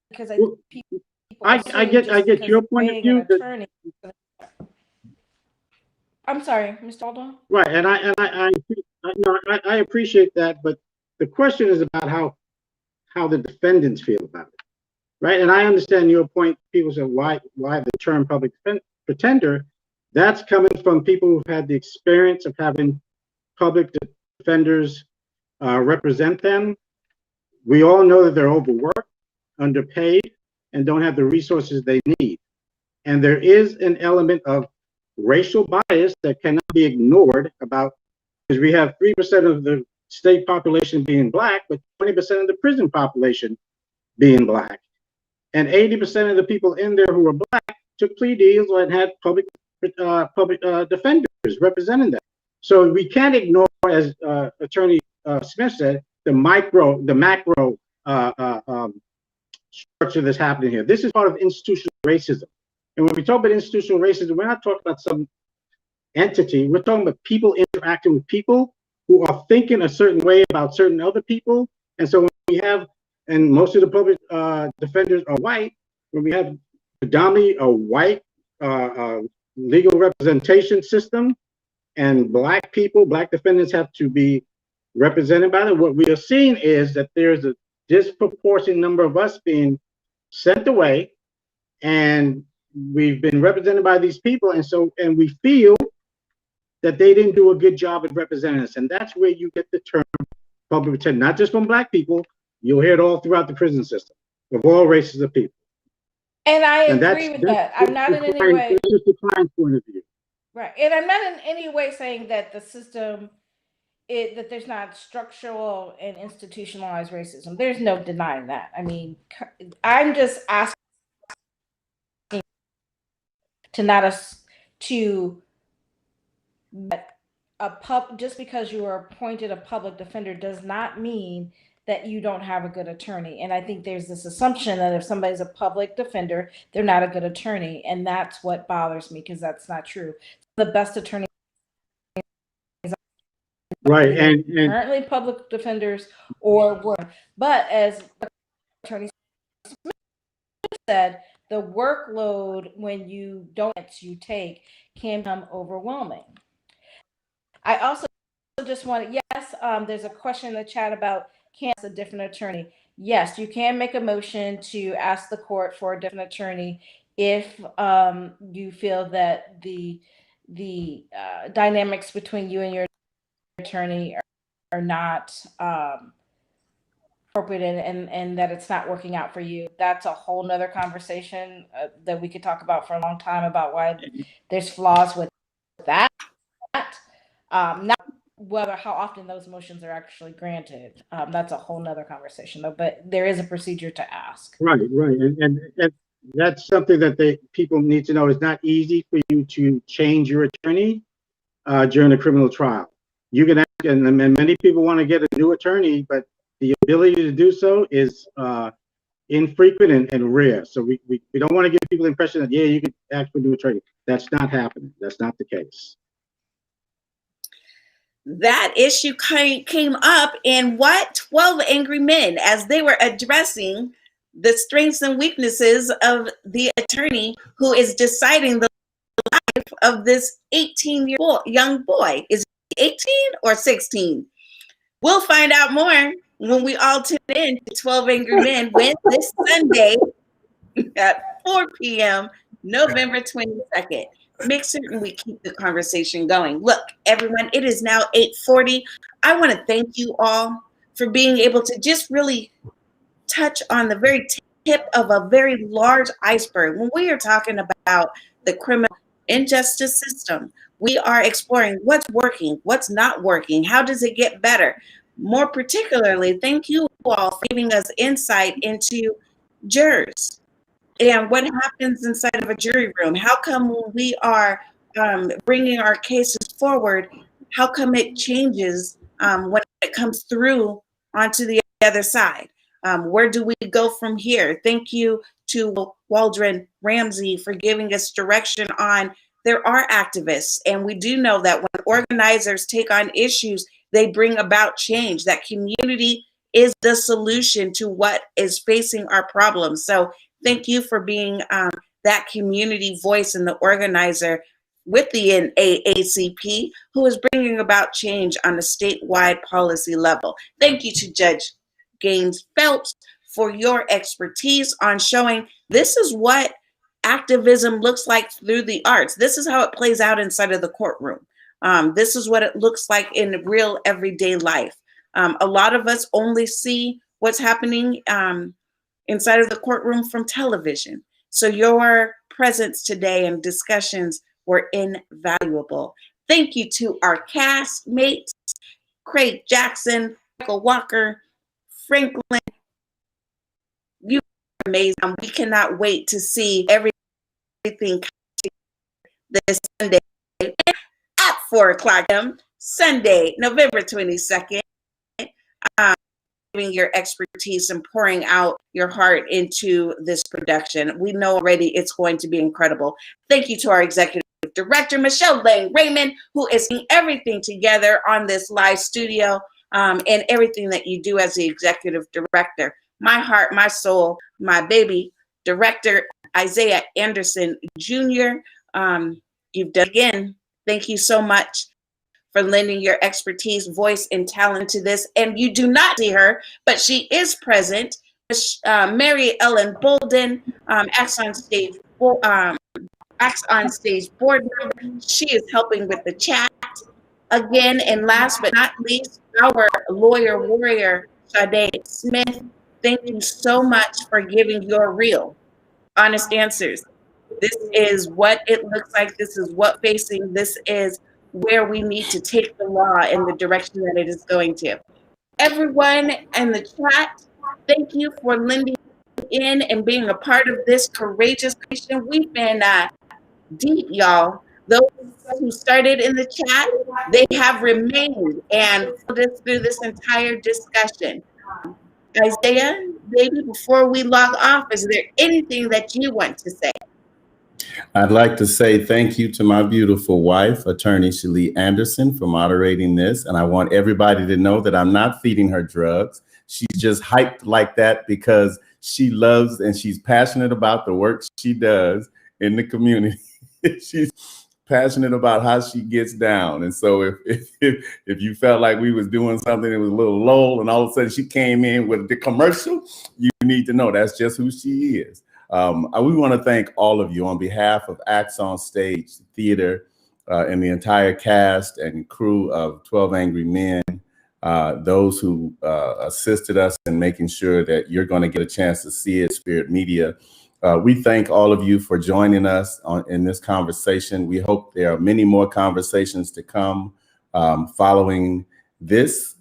because I get your point of view. I'm sorry, Mr. Aldo. Right, and I appreciate that, but the question is about how the defendants feel about it, right? And I understand your point. People say, why the term public pretender? That's coming from people who've had the experience of having public defenders represent them. We all know that they're overworked, underpaid, and don't have the resources they need. And there is an element of racial bias that cannot be ignored about, because we have 3% of the state population being Black, but 20% of the prison population being Black. And 80% of the people in there who were Black took plea deals and had public defenders representing them. So we can't ignore, as Attorney Smith said, the macro structure that's happening here. This is part of institutional racism. And when we talk about institutional racism, we're not talking about some entity. We're talking about people interacting with people who are thinking a certain way about certain other people. And so when we have, and most of the public defenders are white, when we have predominantly a white legal representation system, and Black people, Black defendants have to be represented by them, what we are seeing is that there's a disproportionate number of us being sent away, and we've been represented by these people, and we feel that they didn't do a good job at representing us. And that's where you get the term public pretender, not just from Black people. You'll hear it all throughout the prison system of all races of people. And I agree with that. I'm not in any way. That's just the client's point of view. Right. And I'm not in any way saying that the system, that there's not structural and institutionalized racism. There's no denying that. I mean, I'm just asking just because you are appointed a public defender does not mean that you don't have a good attorney. And I think there's this assumption that if somebody's a public defender, they're not a good attorney. And that's what bothers me, because that's not true. The best attorneys, right, and currently public defenders or were, but as Attorney Smith said, the workload when you take can become overwhelming. I also just want to, yes, there's a question in the chat about, can a different attorney? Yes, you can make a motion to ask the court for a different attorney if you feel that the dynamics between you and your attorney are not appropriate and that it's not working out for you. That's a whole nother conversation that we could talk about for a long time about why there's flaws with that. Not whether how often those motions are actually granted. That's a whole nother conversation though, but there is a procedure to ask. Right, right. And that's something that people need to know. It's not easy for you to change your attorney during a criminal trial. You can ask, and many people want to get a new attorney, but the ability to do so is infrequent and rare. So we don't want to give people the impression that, yeah, you can ask for a new attorney. That's not happening. That's not the case. That issue came up in 12 Angry Men as they were addressing the strengths and weaknesses of the attorney who is deciding the life of this 18-year-old young boy. Is he 18 or 16? We'll find out more when we all tune in to 12 Angry Men this Sunday at 4 p.m., November 22nd. Make certain we keep the conversation going. Look, everyone, it is now 8:40. I want to thank you all for being able to just really touch on the very tip of a very large iceberg. When we are talking about the criminal injustice system, we are exploring what's working, what's not working, how does it get better? More particularly, thank you all for giving us insight into jurors and what happens inside of a jury room. How come when we are bringing our cases forward, how come it changes when it comes through onto the other side? Where do we go from here? Thank you to Waldron Ramsey for giving us direction on there are activists. And we do know that when organizers take on issues, they bring about change. That community is the solution to what is facing our problems. So thank you for being that community voice and the organizer with the NAACP who is bringing about change on a statewide policy level. Thank you to Judge Gaines Phelps for your expertise on showing this is what activism looks like through the arts. This is how it plays out inside of the courtroom. This is what it looks like in real everyday life. A lot of us only see what's happening inside of the courtroom from television. So your presence today and discussions were invaluable. Thank you to our cast mates, Craig Jackson, Michael Walker, Franklin. You are amazing. We cannot wait to see everything this Sunday at 4 o'clock Sunday, November 22nd. Your expertise and pouring out your heart into this production. We know already it's going to be incredible. Thank you to our executive director, Michelle Lane Raymond, who is putting everything together on this live studio and everything that you do as the executive director. My heart, my soul, my baby director, Isaiah Anderson Jr. You've done again. Thank you so much for lending your expertise, voice, and talent to this. And you do not see her, but she is present. Mary Ellen Bolden, Acts on Stage board member. She is helping with the chat again. And last but not least, our lawyer warrior, Sade Smith. Thank you so much for giving your real, honest answers. This is what it looks like. This is what facing. This is where we need to take the law in the direction that it is going to. Everyone in the chat, thank you for lending in and being a part of this courageous mission. We've been deep, y'all. Those who started in the chat, they have remained and followed us through this entire discussion. Isaiah, baby, before we log off, is there anything that you want to say? I'd like to say thank you to my beautiful wife, Attorney Shalee Anderson, for moderating this. And I want everybody to know that I'm not feeding her drugs. She's just hyped like that because she loves and she's passionate about the work she does in the community. She's passionate about how she gets down. And so if you felt like we was doing something that was a little lull and all of a sudden she came in with the commercial, you need to know that's just who she is. We want to thank all of you on behalf of Acts on Stage Theater and the entire cast and crew of 12 Angry Men. those who assisted us in making sure that you're going to get a chance to see it, Spirit Media. We thank all of you for joining us in this conversation. We hope there are many more conversations to come following this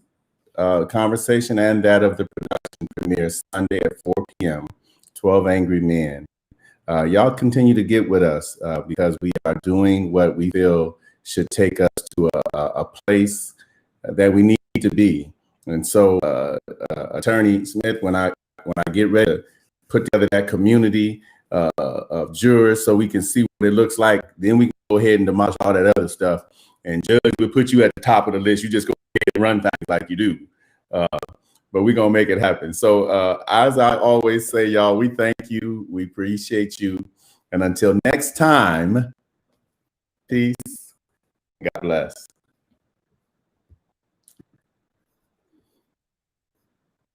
conversation and that of the production premiere Sunday at 4 p.m., 12 Angry Men. Y'all continue to get with us because we are doing what we feel should take us to a place that we need to be. And so, Attorney Smith, when I get ready to put together that community of jurors so we can see what it looks like, then we can go ahead and demolish all that other stuff. And Judge will put you at the top of the list. You just go ahead and run things like you do. But we're going to make it happen. So as I always say, y'all, we thank you. We appreciate you. And until next time, peace. God bless.